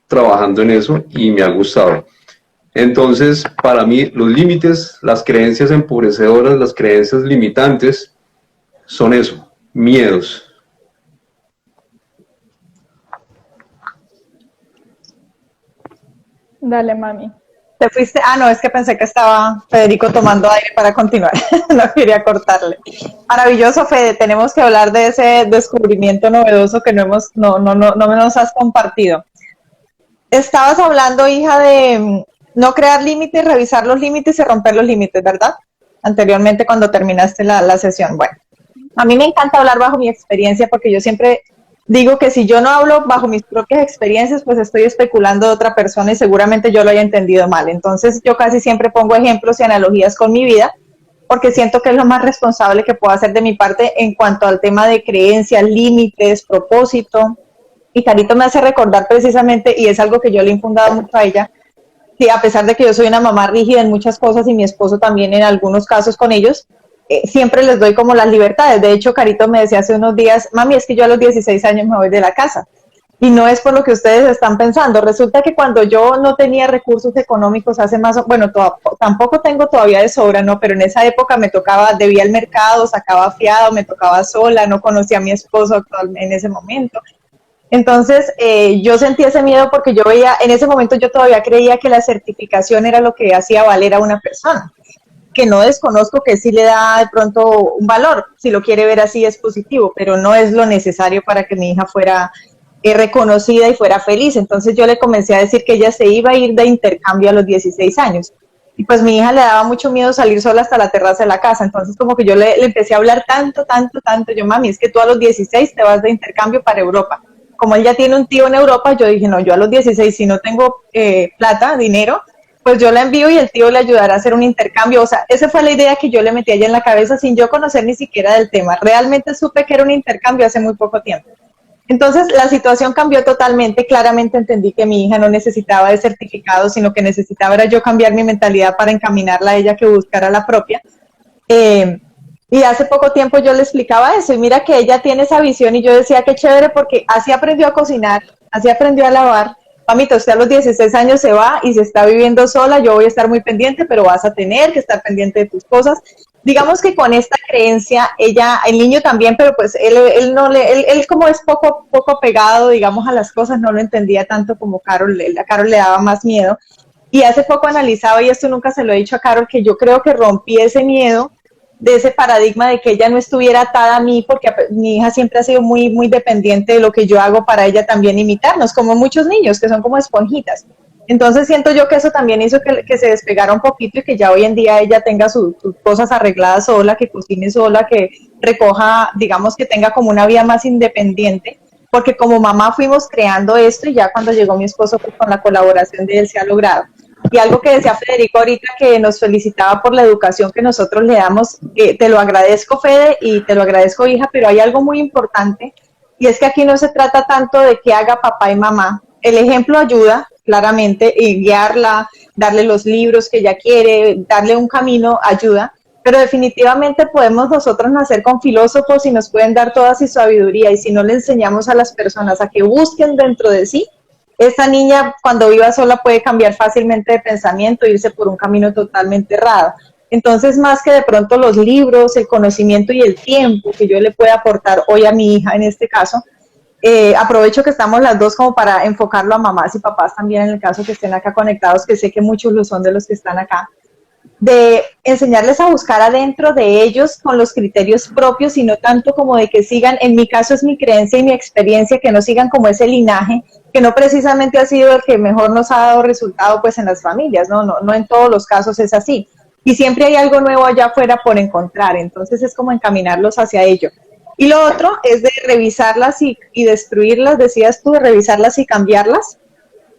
trabajando en eso y me ha gustado. Entonces, para mí, los límites, las creencias empobrecedoras, las creencias limitantes, son eso, miedos. Dale, mami. ¿Te fuiste? Ah, no, es que pensé que estaba Federico tomando aire para continuar. No quería cortarle. Maravilloso, Fede. Tenemos que hablar de ese descubrimiento novedoso que no nos has compartido. Estabas hablando, hija, de no crear límites, revisar los límites y romper los límites, ¿verdad? Anteriormente, cuando terminaste la sesión. Bueno, a mí me encanta hablar bajo mi experiencia, porque yo siempre digo que si yo no hablo bajo mis propias experiencias, pues estoy especulando de otra persona y seguramente yo lo haya entendido mal. Entonces yo casi siempre pongo ejemplos y analogías con mi vida, porque siento que es lo más responsable que puedo hacer de mi parte en cuanto al tema de creencias, límites, propósito. Y Carito me hace recordar precisamente, y es algo que yo le he infundado mucho a ella, que a pesar de que yo soy una mamá rígida en muchas cosas y mi esposo también en algunos casos con ellos, siempre les doy como las libertades. De hecho, Carito me decía hace unos días: mami, es que yo a los 16 años me voy de la casa. Y no es por lo que ustedes están pensando. Resulta que cuando yo no tenía recursos económicos hace más, bueno, tampoco tengo todavía de sobra, ¿no? Pero en esa época me tocaba, debía al mercado, sacaba fiado, me tocaba sola, no conocía a mi esposo actual en ese momento. Entonces, yo sentí ese miedo porque yo veía, en ese momento yo todavía creía que la certificación era lo que hacía valer a una persona, que no desconozco que sí le da de pronto un valor, si lo quiere ver así es positivo, pero no es lo necesario para que mi hija fuera reconocida y fuera feliz. Entonces yo le comencé a decir que ella se iba a ir de intercambio a los 16 años. Y pues mi hija le daba mucho miedo salir sola hasta la terraza de la casa. Entonces como que yo le empecé a hablar tanto, yo: mami, es que tú a los 16 te vas de intercambio para Europa. como él ya tiene un tío en Europa, yo dije, no, yo a los 16, si no tengo plata, dinero, pues yo la envío y el tío le ayudará a hacer un intercambio. O sea, esa fue la idea que yo le metí allá en la cabeza sin yo conocer ni siquiera del tema. Realmente supe que era un intercambio hace muy poco tiempo. Entonces la situación cambió totalmente, claramente entendí que mi hija no necesitaba de certificado, sino que necesitaba era yo cambiar mi mentalidad para encaminarla a ella que buscara la propia. Y hace poco tiempo yo le explicaba eso, y mira que ella tiene esa visión, y yo decía qué chévere, porque así aprendió a cocinar, así aprendió a lavar. Mamita, usted a los 16 años se va y se está viviendo sola, yo voy a estar muy pendiente, pero vas a tener que estar pendiente de tus cosas. Digamos que con esta creencia, ella, el niño también, pero pues él como es poco pegado, digamos, a las cosas, no lo entendía tanto como Carol, a Carol le daba más miedo. Y hace poco analizaba, y esto nunca se lo he dicho a Carol, que yo creo que rompí ese miedo de ese paradigma de que ella no estuviera atada a mí, porque mi hija siempre ha sido muy dependiente de lo que yo hago para ella también imitarnos, como muchos niños que son como esponjitas. Entonces siento yo que eso también hizo que se despegara un poquito y que ya hoy en día ella tenga sus cosas arregladas sola, que cocine sola, que recoja, digamos que tenga como una vida más independiente, porque como mamá fuimos creando esto y ya cuando llegó mi esposo, pues con la colaboración de él se ha logrado. Y algo que decía Federico ahorita, que nos felicitaba por la educación que nosotros le damos, te lo agradezco, Fede, y te lo agradezco, hija, pero hay algo muy importante, y es que aquí no se trata tanto de que haga papá y mamá. El ejemplo ayuda, claramente, y guiarla, darle los libros que ella quiere, darle un camino, ayuda, pero definitivamente podemos nosotros nacer con filósofos y nos pueden dar toda su sabiduría, y si no le enseñamos a las personas a que busquen dentro de sí, esta niña cuando viva sola puede cambiar fácilmente de pensamiento, irse por un camino totalmente errado. Entonces, más que de pronto los libros, el conocimiento y el tiempo que yo le pueda aportar hoy a mi hija en este caso, aprovecho que estamos las dos como para enfocarlo a mamás y papás también en el caso que estén acá conectados, que sé que muchos lo son de los que están acá, de enseñarles a buscar adentro de ellos con los criterios propios y no tanto como de que sigan, en mi caso es mi creencia y mi experiencia, que no sigan como ese linaje, que no precisamente ha sido el que mejor nos ha dado resultado pues en las familias, no en todos los casos es así. Y siempre hay algo nuevo allá afuera por encontrar, entonces es como encaminarlos hacia ello. Y lo otro es de revisarlas y destruirlas, decías tú, de revisarlas y cambiarlas.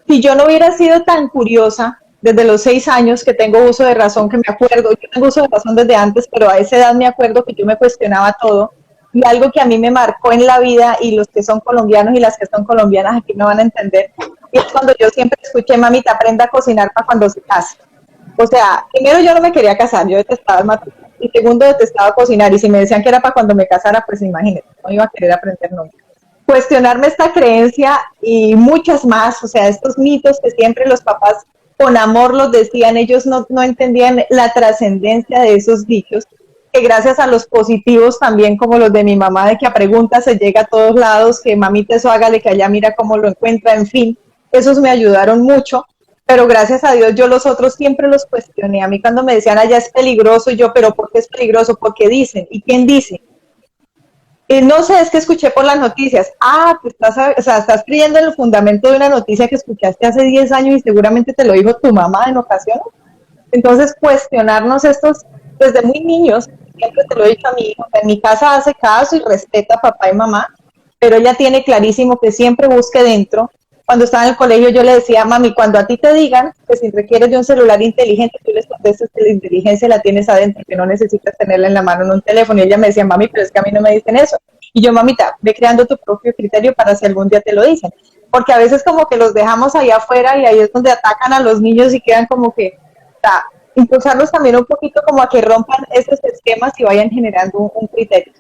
Si yo no hubiera sido tan curiosa desde los 6 años que tengo uso de razón, que me acuerdo, yo tengo uso de razón desde antes, pero a esa edad me acuerdo que yo me cuestionaba todo, y algo que a mí me marcó en la vida, y los que son colombianos y las que son colombianas aquí me van a entender, es cuando yo siempre escuché, mamita, aprenda a cocinar para cuando se case. O sea, primero yo no me quería casar, yo detestaba el matrimonio, y segundo detestaba cocinar, y si me decían que era para cuando me casara, pues imagínate, no iba a querer aprender nunca. Cuestionarme esta creencia y muchas más, o sea, estos mitos que siempre los papás con amor los decían, ellos no entendían la trascendencia de esos dichos, que gracias a los positivos también como los de mi mamá, de que a preguntas se llega a todos lados, que mamita eso hágale, que allá mira cómo lo encuentra, en fin, esos me ayudaron mucho, pero gracias a Dios yo los otros siempre los cuestioné. A mí cuando me decían allá es peligroso, y yo, pero ¿por qué es peligroso? ¿Por qué dicen? ¿Y quién dice? No sé, es que escuché por las noticias. Pues estás creyendo en el fundamento de una noticia que escuchaste hace 10 años y seguramente te lo dijo tu mamá en ocasiones. Entonces, cuestionarnos estos desde muy niños, siempre te lo he dicho a mi hijo, en mi casa hace caso y respeta a papá y mamá, pero ella tiene clarísimo que siempre busque dentro. Cuando estaba en el colegio yo le decía, mami, cuando a ti te digan que si requieres de un celular inteligente, tú les contestas que la inteligencia la tienes adentro, que no necesitas tenerla en la mano en un teléfono. Y ella me decía, mami, pero es que a mí no me dicen eso. Y yo, mamita, ve creando tu propio criterio para si algún día te lo dicen. Porque a veces como que los dejamos allá afuera y ahí es donde atacan a los niños y quedan como que, impulsarlos también un poquito como a que rompan esos esquemas y vayan generando un criterio.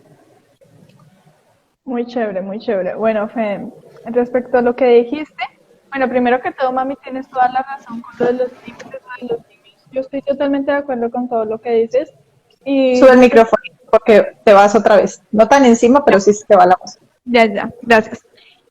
Muy chévere, muy chévere. Bueno, Fe, respecto a lo que dijiste, bueno, primero que todo, mami, tienes toda la razón con lo de los límites de los niños. Yo estoy totalmente de acuerdo con todo lo que dices. Y sube el micrófono porque te vas otra vez. No tan encima, pero sí se te va la voz. Ya, gracias.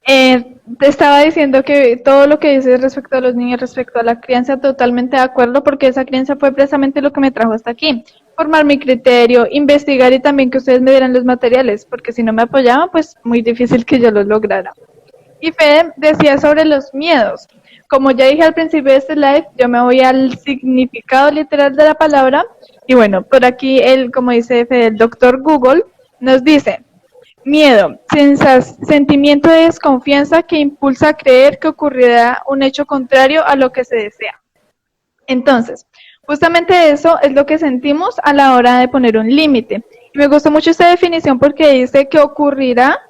Te estaba diciendo que todo lo que dices respecto a los niños, respecto a la crianza, totalmente de acuerdo, porque esa crianza fue precisamente lo que me trajo hasta aquí. Formar mi criterio, investigar y también que ustedes me dieran los materiales, porque si no me apoyaban, pues muy difícil que yo lo lograra. Y Fede decía sobre los miedos. Como ya dije al principio de este live, yo me voy al significado literal de la palabra. Y bueno, por aquí, como dice Fede, el doctor Google nos dice: Miedo, sentimiento de desconfianza que impulsa a creer que ocurrirá un hecho contrario a lo que se desea. Entonces, justamente eso es lo que sentimos a la hora de poner un límite. Y me gustó mucho esta definición porque dice que ocurrirá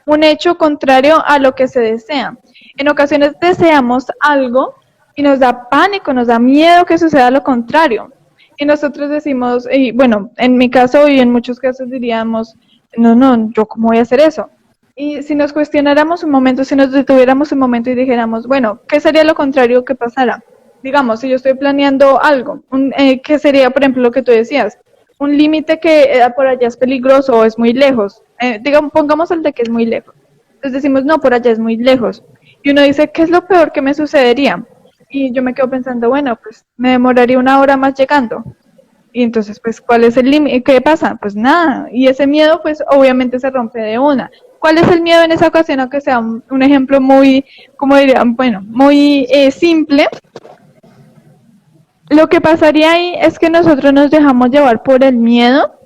un hecho contrario a lo que se desea. En ocasiones deseamos algo y nos da pánico, nos da miedo que suceda lo contrario. Y nosotros decimos, y bueno, en mi caso y en muchos casos diríamos, no, ¿yo cómo voy a hacer eso? Y si nos cuestionáramos un momento, si nos detuviéramos un momento y dijéramos, bueno, ¿qué sería lo contrario que pasara? Digamos, si yo estoy planeando algo, ¿qué sería, por ejemplo, lo que tú decías? Un límite que por allá es peligroso o es muy lejos. Digamos, pongamos el de que es muy lejos. Entonces decimos, no, por allá es muy lejos. Y uno dice, ¿qué es lo peor que me sucedería? Y yo me quedo pensando, bueno, pues me demoraría 1 hora más llegando. Y entonces, pues, ¿cuál es el límite? ¿Qué pasa? Pues nada. Y ese miedo, pues, obviamente se rompe de una. ¿Cuál es el miedo en esa ocasión? Aunque sea un ejemplo muy, como dirían, bueno, muy simple. Lo que pasaría ahí es que nosotros nos dejamos llevar por el miedo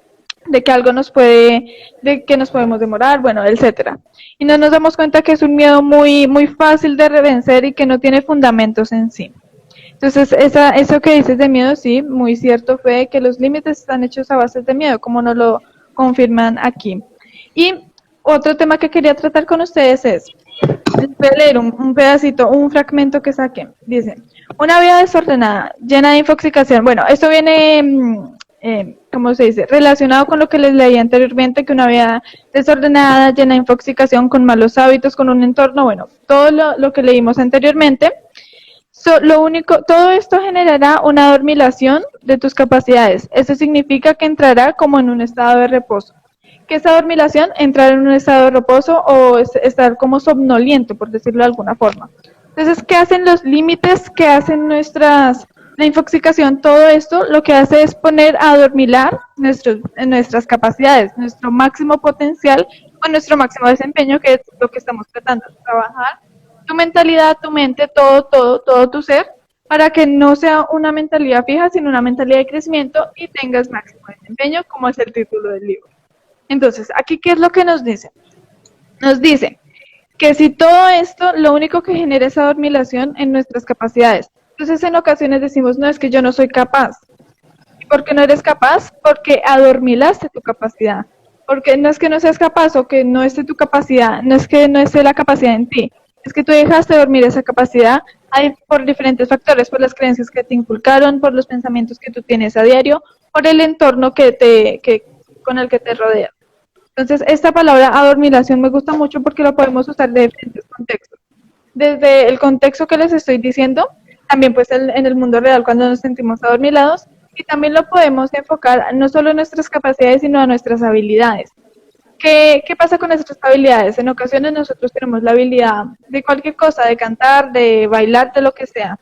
de que algo de que nos podemos demorar, bueno, etcétera. Y no nos damos cuenta que es un miedo muy, muy fácil de revencer y que no tiene fundamentos en sí. Entonces, eso que dices de miedo, sí, muy cierto fue que los límites están hechos a base de miedo, como nos lo confirman aquí. Y otro tema que quería tratar con ustedes es, voy a leer un pedacito, un fragmento que saqué. Dice, una vida desordenada, llena de infoxicación. Bueno, esto viene, ¿cómo se dice? Relacionado con lo que les leí anteriormente, que una vida desordenada, llena de infoxicación, con malos hábitos, con un entorno, bueno, todo lo que leímos anteriormente. Todo esto generará una adormilación de tus capacidades. Eso significa que entrará como en un estado de reposo. ¿Qué es adormilación? Entrar en un estado de reposo o estar como somnoliento, por decirlo de alguna forma. Entonces, ¿qué hacen los límites? ¿Qué hacen la infoxicación? Todo esto lo que hace es poner a adormilar nuestras capacidades, nuestro máximo potencial o nuestro máximo desempeño, que es lo que estamos tratando de trabajar. Tu mentalidad, tu mente, todo tu ser, para que no sea una mentalidad fija, sino una mentalidad de crecimiento y tengas máximo desempeño, como es el título del libro. Entonces, aquí, ¿qué es lo que nos dice? Nos dice que si todo esto, lo único que genera es adormilación en nuestras capacidades. Entonces, en ocasiones decimos, no, es que yo no soy capaz. ¿Y por qué no eres capaz? Porque adormilaste tu capacidad. Porque no es que no seas capaz o que no esté tu capacidad, no es que no esté la capacidad en ti, es que tú dejaste dormir esa capacidad por diferentes factores, por las creencias que te inculcaron, por los pensamientos que tú tienes a diario, por el entorno con el que te rodea. Entonces, esta palabra adormilación me gusta mucho porque lo podemos usar de diferentes contextos. Desde el contexto que les estoy diciendo, también pues en el mundo real cuando nos sentimos adormilados, y también lo podemos enfocar no solo en nuestras capacidades, sino a nuestras habilidades. ¿Qué pasa con nuestras habilidades? En ocasiones nosotros tenemos la habilidad de cualquier cosa, de cantar, de bailar, de lo que sea,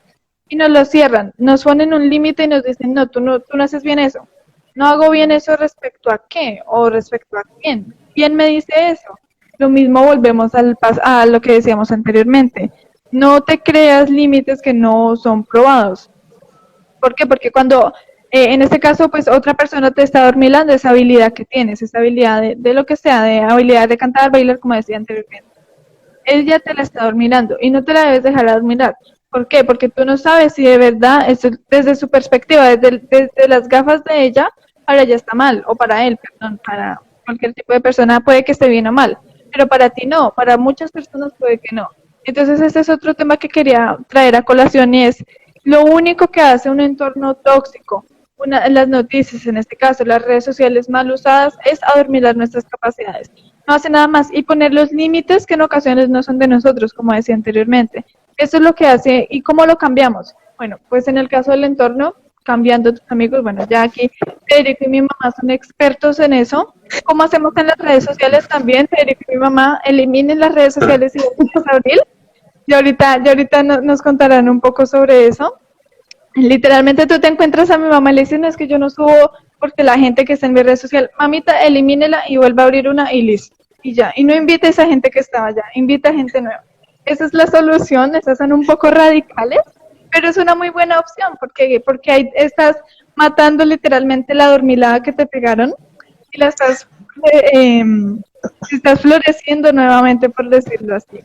y nos lo cierran, nos ponen un límite y nos dicen, no, tú no haces bien eso. No hago bien eso respecto a qué o respecto a quién. ¿Quién me dice eso? Lo mismo volvemos a lo que decíamos anteriormente. No te creas límites que no son probados. ¿Por qué? Porque cuando, en este caso, pues otra persona te está adormilando esa habilidad que tienes, esa habilidad de lo que sea, de habilidad de cantar, bailar, como decía anteriormente. Él ya te la está adormilando y no te la debes dejar adormilar. ¿Por qué? Porque tú no sabes si de verdad, desde su perspectiva, desde las gafas de ella, para ella está mal, o para él, perdón, para cualquier tipo de persona puede que esté bien o mal, pero para ti no, para muchas personas puede que no. Entonces este es otro tema que quería traer a colación y es lo único que hace un entorno tóxico, las noticias, en este caso las redes sociales mal usadas, es adormilar nuestras capacidades. No hace nada más y poner los límites que en ocasiones no son de nosotros, como decía anteriormente. Eso es lo que hace. ¿Y cómo lo cambiamos? Bueno, pues en el caso del entorno, cambiando tus amigos, bueno, ya aquí Federico y mi mamá son expertos en eso. ¿Cómo hacemos en las redes sociales también? Federico y mi mamá eliminen las redes sociales y vamos a abrir. Y ahorita nos contarán un poco sobre eso. Literalmente tú te encuentras a mi mamá y le dices, no, es que yo no subo porque la gente que está en mi red social, mamita, elimínela y vuelve a abrir una y listo. Y ya, y no invite a esa gente que estaba allá, invita a gente nueva. Esa es la solución, esas son un poco radicales, pero es una muy buena opción porque ahí estás matando literalmente la dormilada que te pegaron y la estás si estás floreciendo nuevamente, por decirlo así.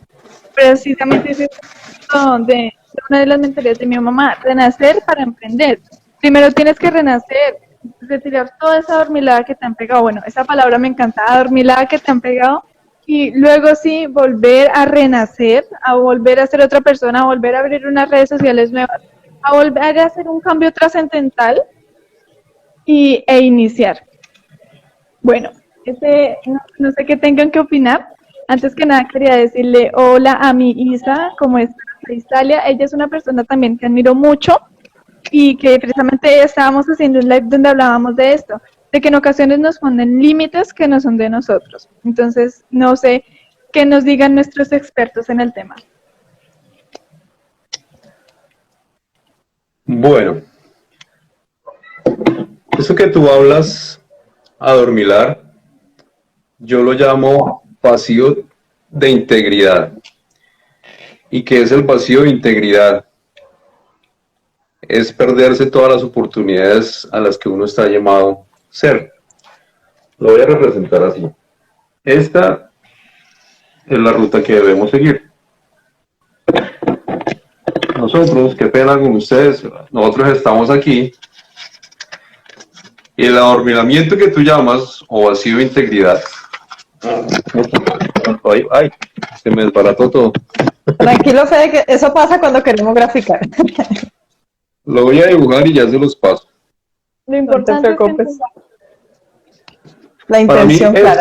Precisamente ese es de una de las mentalidades de mi mamá, renacer para emprender. Primero tienes que renacer, retirar toda esa adormilada que te han pegado. Bueno, esa palabra me encanta, adormilada que te han pegado, y luego sí volver a renacer, a volver a ser otra persona, a volver a abrir unas redes sociales nuevas, a volver a hacer un cambio trascendental e iniciar. Bueno, no sé qué tengan que opinar. Antes que nada quería decirle hola a mi Isa, ¿cómo está? Isalia, ella es una persona también que admiro mucho y que precisamente estábamos haciendo un live donde hablábamos de esto, de que en ocasiones nos ponen límites que no son de nosotros. Entonces, no sé qué nos digan nuestros expertos en el tema. Bueno, eso que tú hablas, adormilar, yo lo llamo vacío de integridad. ¿Y qué es el vacío de integridad? Es perderse todas las oportunidades a las que uno está llamado a ser. Lo voy a representar así. Esta es la ruta que debemos seguir. Nosotros, qué pena con ustedes, nosotros estamos aquí y el adormilamiento que tú llamas, o vacío de integridad, ay, se me desbarató todo. Tranquilo, Fede, que eso pasa cuando queremos graficar. Lo voy a dibujar y ya se los paso. Lo importante No te preocupes. es La Para mí, intención clara.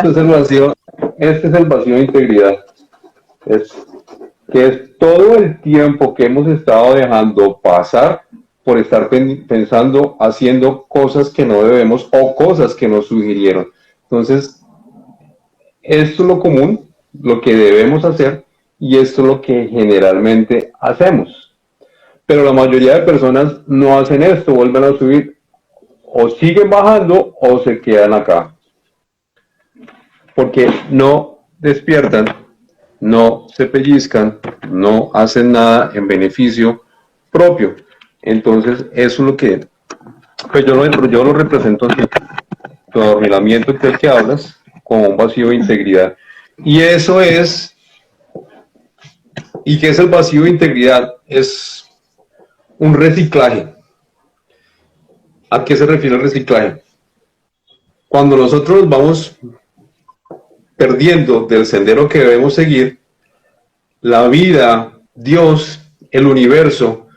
este es el vacío de integridad. Que es todo el tiempo que hemos estado dejando pasar por estar pensando, haciendo cosas que no debemos o cosas que nos sugirieron. Entonces, esto es lo común, lo que debemos hacer, y esto es lo que generalmente hacemos. Pero la mayoría de personas no hacen esto, vuelven a subir, o siguen bajando o se quedan acá. Porque no despiertan, no se pellizcan, no hacen nada en beneficio propio. Entonces, eso es lo que pues yo lo represento así. Tu adormilamiento del que hablas, como un vacío de integridad. Y eso es, ¿y qué es el vacío de integridad? Es un reciclaje. ¿A qué se refiere el reciclaje? Cuando nosotros vamos perdiendo del sendero que debemos seguir, la vida, Dios, el universo,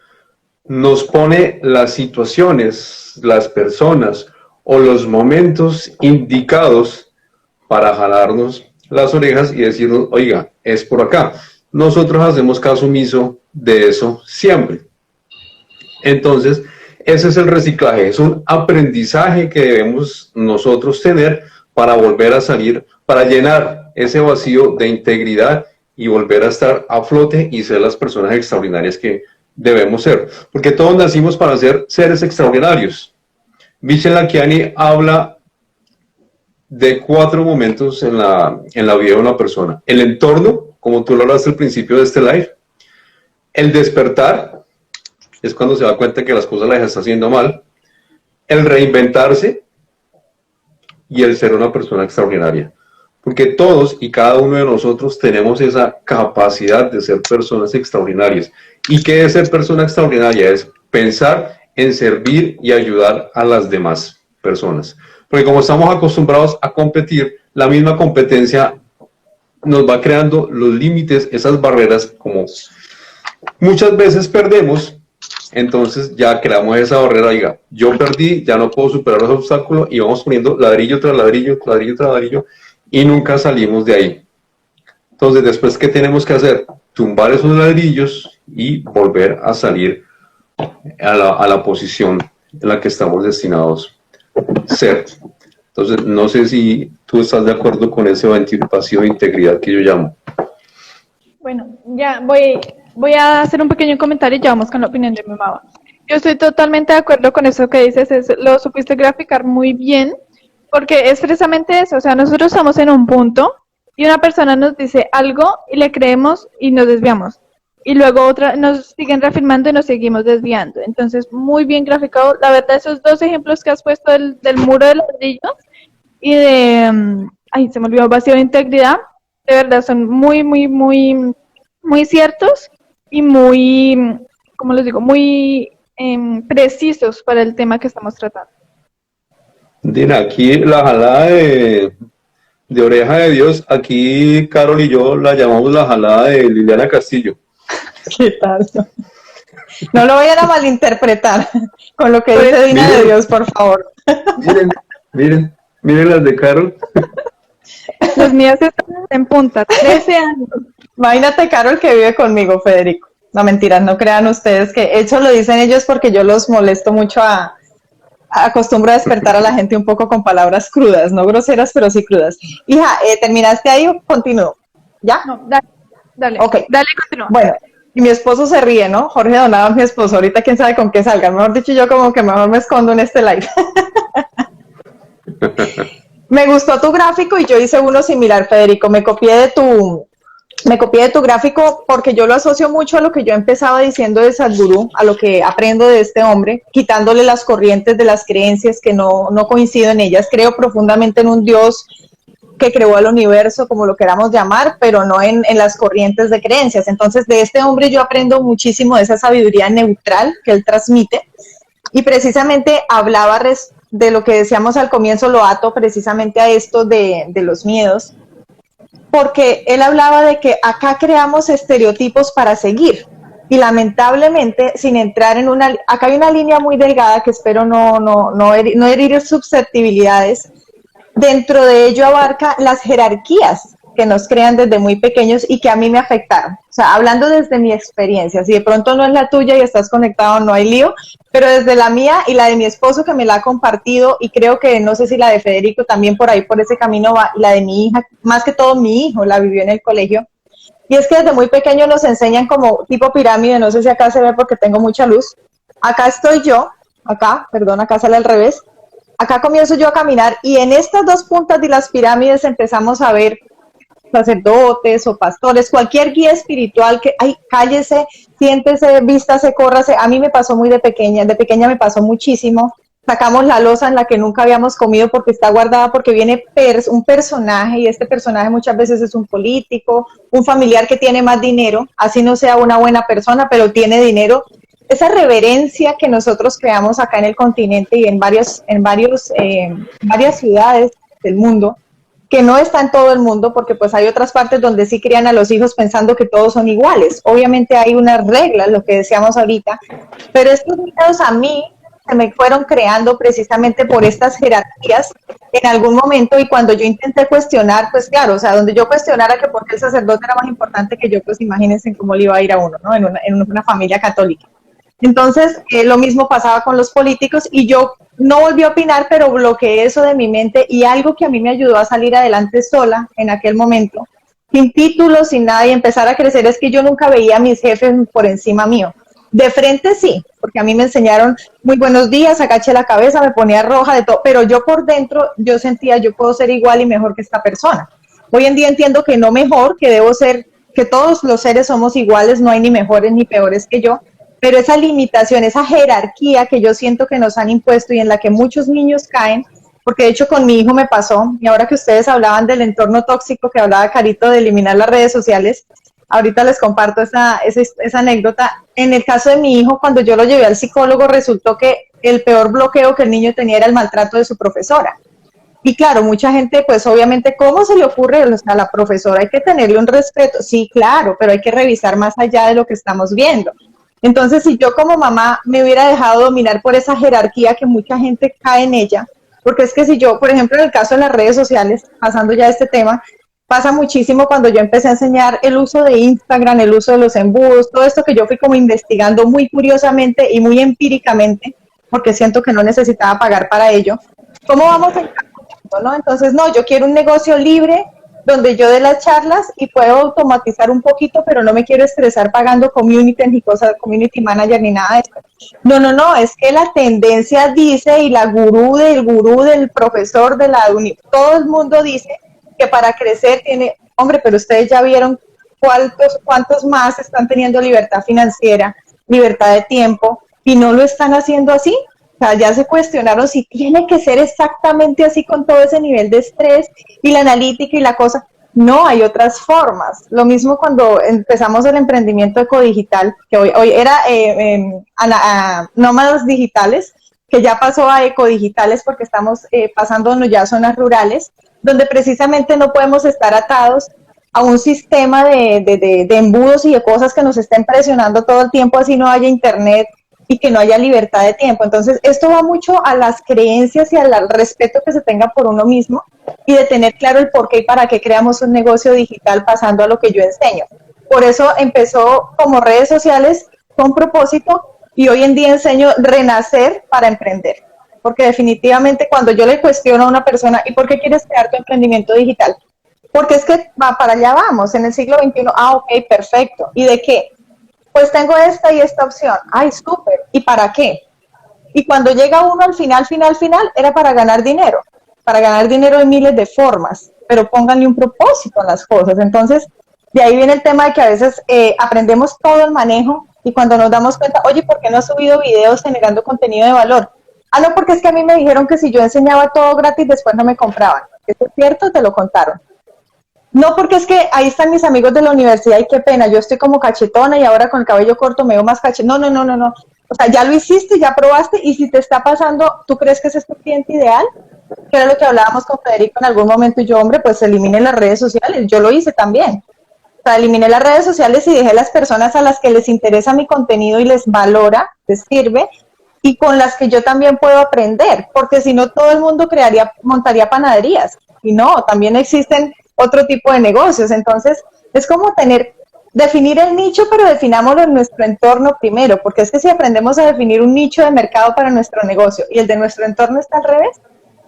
nos pone las situaciones, las personas o los momentos indicados para jalarnos las orejas y decirnos, oiga, es por acá. Nosotros hacemos caso omiso de eso siempre. Entonces, ese es el reciclaje, es un aprendizaje que debemos nosotros tener para volver a salir, para llenar ese vacío de integridad y volver a estar a flote y ser las personas extraordinarias que debemos ser. Porque todos nacimos para ser seres extraordinarios. Vishen Lakhiani habla de 4 momentos en la vida de una persona. El entorno, como tú lo hablaste al principio de este live. El despertar, es cuando se da cuenta que las cosas las está haciendo mal. El reinventarse y el ser una persona extraordinaria. Porque todos y cada uno de nosotros tenemos esa capacidad de ser personas extraordinarias. ¿Y qué es ser persona extraordinaria? Es pensar en servir y ayudar a las demás personas. Porque como estamos acostumbrados a competir, la misma competencia nos va creando los límites, esas barreras, como muchas veces perdemos, entonces ya creamos esa barrera, diga, yo perdí, ya no puedo superar los obstáculos y vamos poniendo ladrillo tras ladrillo, ladrillo tras ladrillo y nunca salimos de ahí. Entonces, después, ¿qué tenemos que hacer? Tumbar esos ladrillos y volver a salir a la posición en la que estamos destinados a ser. Entonces, no sé si tú estás de acuerdo con ese vacío de integridad que yo llamo. Bueno, ya voy a hacer un pequeño comentario y ya vamos con la opinión de mi mamá. Yo estoy totalmente de acuerdo con eso que dices, lo supiste graficar muy bien, porque es precisamente eso, o sea, nosotros estamos en un punto y una persona nos dice algo y le creemos y nos desviamos. Y luego otra nos siguen reafirmando y nos seguimos desviando. Entonces, muy bien graficado. La verdad, esos 2 ejemplos que has puesto del muro de ladrillos y ay, se me olvidó, vacío de integridad, de verdad son muy, muy, muy, muy ciertos y muy, ¿cómo les digo? Muy precisos para el tema que estamos tratando. Dina, aquí la jalada de oreja de Dios, aquí Carol y yo la llamamos la jalada de Liliana Castillo. ¿Qué tal? No lo vayan a malinterpretar con lo que dice Dina Miren. de Dios, por favor. Miren las de Carol. Las mías están en punta, 13 años. Imagínate, Carol, que vive conmigo, Federico. No, mentiras, no crean ustedes que eso lo dicen ellos porque yo los molesto mucho acostumbro a despertar a la gente un poco con palabras crudas, no groseras, pero sí crudas. Hija, ¿terminaste ahí o continúo? ¿Ya? No, dale, Ok. dale, continúa. Bueno, y mi esposo se ríe, ¿no? Jorge Donado es mi esposo, ahorita quién sabe con qué salga. Mejor dicho, yo como que mejor me escondo en este live. Me gustó tu gráfico y yo hice uno similar, Federico. Me copié de tu gráfico porque yo lo asocio mucho a lo que yo empezaba diciendo de Sadhguru, a lo que aprendo de este hombre, quitándole las corrientes de las creencias que no coincido en ellas. Creo profundamente en un Dios que creó al universo, como lo queramos llamar, pero no en las corrientes de creencias. Entonces, de este hombre yo aprendo muchísimo de esa sabiduría neutral que él transmite, y precisamente hablaba de lo que decíamos al comienzo, lo ato precisamente a esto de los miedos, porque él hablaba de que acá creamos estereotipos para seguir, y lamentablemente, sin entrar en acá hay una línea muy delgada que espero no herir susceptibilidades. Dentro de ello abarca las jerarquías que nos crean desde muy pequeños y que a mí me afectaron. O sea, hablando desde mi experiencia, si de pronto no es la tuya y estás conectado, no hay lío, pero desde la mía y la de mi esposo que me la ha compartido, y creo que no sé si la de Federico también por ahí, por ese camino va, y la de mi hija, más que todo mi hijo la vivió en el colegio. Y es que desde muy pequeño nos enseñan como tipo pirámide, no sé si acá se ve porque tengo mucha luz. Acá estoy yo, acá sale al revés. Acá comienzo yo a caminar y en estas dos puntas de las pirámides empezamos a ver sacerdotes o pastores, cualquier guía espiritual que, ay, cállese, siéntese, vístase, córrase. A mí me pasó muy de pequeña me pasó muchísimo. Sacamos la loza en la que nunca habíamos comido porque está guardada, porque viene un personaje, y este personaje muchas veces es un político, un familiar que tiene más dinero, así no sea una buena persona, pero tiene dinero. Esa reverencia que nosotros creamos acá en el continente y en varias ciudades del mundo, que no está en todo el mundo, porque pues hay otras partes donde sí crían a los hijos pensando que todos son iguales. Obviamente hay unas reglas, lo que decíamos ahorita, pero estos miedos a mí se me fueron creando precisamente por estas jerarquías en algún momento, y cuando yo intenté cuestionar, pues claro, o sea, donde yo cuestionara que por qué el sacerdote era más importante que yo, pues imagínense cómo le iba a ir a uno, ¿no? En una familia católica. Entonces, lo mismo pasaba con los políticos y yo no volví a opinar, pero bloqueé eso de mi mente, y algo que a mí me ayudó a salir adelante sola en aquel momento, sin títulos, sin nada, y empezar a crecer, es que yo nunca veía a mis jefes por encima mío. De frente sí, porque a mí me enseñaron muy buenos días, agaché la cabeza, me ponía roja, de todo, pero yo por dentro yo sentía yo puedo ser igual y mejor que esta persona. Hoy en día entiendo que no mejor, que debo ser, que todos los seres somos iguales, no hay ni mejores ni peores que yo, pero esa limitación, esa jerarquía que yo siento que nos han impuesto y en la que muchos niños caen, porque de hecho con mi hijo me pasó, y ahora que ustedes hablaban del entorno tóxico, que hablaba Carito de eliminar las redes sociales, ahorita les comparto esa anécdota. En el caso de mi hijo, cuando yo lo llevé al psicólogo, resultó que el peor bloqueo que el niño tenía era el maltrato de su profesora. Y claro, mucha gente, pues obviamente, ¿cómo se le ocurre? O sea, a la profesora hay que tenerle un respeto, sí, claro, pero hay que revisar más allá de lo que estamos viendo. Entonces, si yo como mamá me hubiera dejado dominar por esa jerarquía que mucha gente cae en ella, porque es que si yo, por ejemplo, en el caso de las redes sociales, pasando ya a este tema, pasa muchísimo cuando yo empecé a enseñar el uso de Instagram, el uso de los embudos, todo esto que yo fui como investigando muy curiosamente y muy empíricamente, porque siento que no necesitaba pagar para ello. ¿Cómo vamos a encaminando, no? Entonces, no, yo quiero un negocio libre, donde yo dé las charlas y puedo automatizar un poquito, pero no me quiero estresar pagando community ni cosas, community manager ni nada de eso. No, es que la tendencia dice, y la gurú del profesor de la todo el mundo dice que para crecer tiene, hombre, pero ustedes ya vieron cuántos más están teniendo libertad financiera, libertad de tiempo, y no lo están haciendo así. O sea, ya se cuestionaron si tiene que ser exactamente así con todo ese nivel de estrés y la analítica y la cosa. No, hay otras formas. Lo mismo cuando empezamos el emprendimiento ecodigital, que hoy era nómadas digitales, que ya pasó a ecodigitales porque estamos pasándonos ya a zonas rurales, donde precisamente no podemos estar atados a un sistema de embudos y de cosas que nos estén presionando todo el tiempo, así no haya internet y que no haya libertad de tiempo. Entonces, esto va mucho a las creencias y al respeto que se tenga por uno mismo y de tener claro el por qué y para qué creamos un negocio digital pasando a lo que yo enseño. Por eso empezó como redes sociales con propósito y hoy en día enseño renacer para emprender. Porque definitivamente cuando yo le cuestiono a una persona, ¿y por qué quieres crear tu emprendimiento digital? Porque es que para allá vamos, en el siglo XXI, ok, perfecto. ¿Y de qué? Pues tengo esta y esta opción. Ay, súper. ¿Y para qué? Y cuando llega uno al final, era para ganar dinero. Para ganar dinero de miles de formas, pero pónganle un propósito a las cosas. Entonces, de ahí viene el tema de que a veces aprendemos todo el manejo y cuando nos damos cuenta, oye, ¿por qué no has subido videos generando contenido de valor? Ah, no, porque es que a mí me dijeron que si yo enseñaba todo gratis, después no me compraban. ¿Eso es cierto? Te lo contaron. No, porque es que ahí están mis amigos de la universidad y qué pena, yo estoy como cachetona y ahora con el cabello corto me veo más cachetona. No. O sea, ya lo hiciste, ya probaste y si te está pasando, ¿tú crees que ese es tu cliente ideal? Que era lo que hablábamos con Federico en algún momento y yo, hombre, pues eliminen las redes sociales. Yo lo hice también. O sea, eliminé las redes sociales y dejé las personas a las que les interesa mi contenido y les valora, les sirve y con las que yo también puedo aprender, porque si no todo el mundo montaría panaderías y no, también existen otro tipo de negocios. Entonces, es como definir el nicho, pero definámoslo en nuestro entorno primero, porque es que si aprendemos a definir un nicho de mercado para nuestro negocio y el de nuestro entorno está al revés,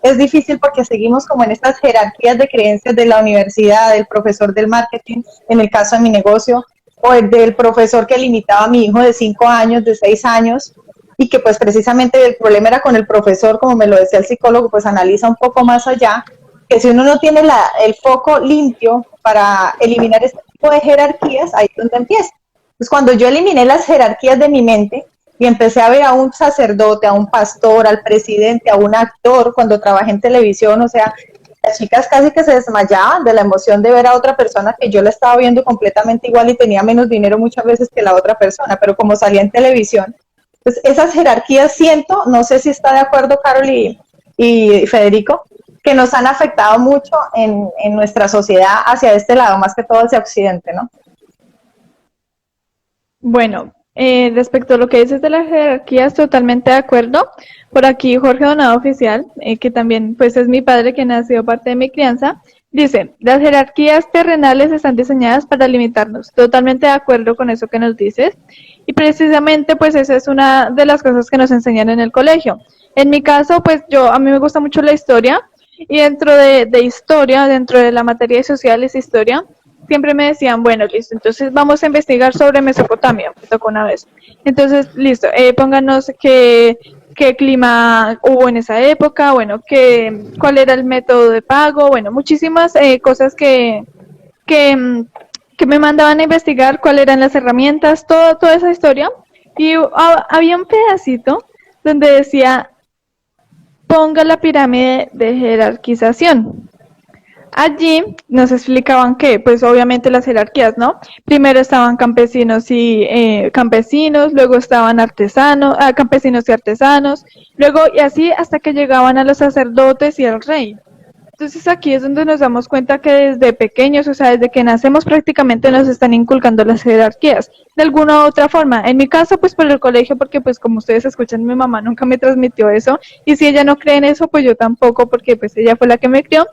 es difícil porque seguimos como en estas jerarquías de creencias de la universidad, del profesor del marketing, en el caso de mi negocio, o el del profesor que limitaba a mi hijo de 5 años, de 6 años, y que pues precisamente el problema era con el profesor, como me lo decía el psicólogo, pues analiza un poco más allá, que si uno no tiene el foco limpio para eliminar este tipo de jerarquías, ahí es donde empieza. Pues cuando yo eliminé las jerarquías de mi mente y empecé a ver a un sacerdote, a un pastor, al presidente, a un actor, cuando trabajé en televisión, o sea, las chicas casi que se desmayaban de la emoción de ver a otra persona que yo la estaba viendo completamente igual y tenía menos dinero muchas veces que la otra persona, pero como salía en televisión, pues esas jerarquías siento, no sé si está de acuerdo Carol y Federico, que nos han afectado mucho en nuestra sociedad hacia este lado, más que todo hacia Occidente, ¿no? Bueno, respecto a lo que dices de las jerarquías, totalmente de acuerdo. Por aquí Jorge Donado Oficial, que también pues es mi padre, quien ha sido parte de mi crianza, dice, las jerarquías terrenales están diseñadas para limitarnos. Totalmente de acuerdo con eso que nos dices. Y precisamente pues esa es una de las cosas que nos enseñan en el colegio. En mi caso, pues a mí me gusta mucho la historia. Y dentro de historia, dentro de la materia de sociales, historia, siempre me decían, bueno, listo, entonces vamos a investigar sobre Mesopotamia, me tocó una vez. Entonces, listo, pónganos qué clima hubo en esa época, bueno, cuál era el método de pago, bueno, muchísimas cosas que me mandaban a investigar, cuáles eran las herramientas, toda esa historia. Y había un pedacito donde decía, ponga la pirámide de jerarquización. Allí nos explicaban que, pues obviamente las jerarquías, ¿no? Primero estaban campesinos y campesinos, luego estaban campesinos y artesanos, luego y así hasta que llegaban a los sacerdotes y al rey. Entonces aquí es donde nos damos cuenta que desde pequeños, o sea, desde que nacemos prácticamente nos están inculcando las jerarquías, de alguna u otra forma. En mi caso, pues por el colegio, porque pues como ustedes escuchan, mi mamá nunca me transmitió eso, y si ella no cree en eso, pues yo tampoco, porque pues ella fue la que me crió.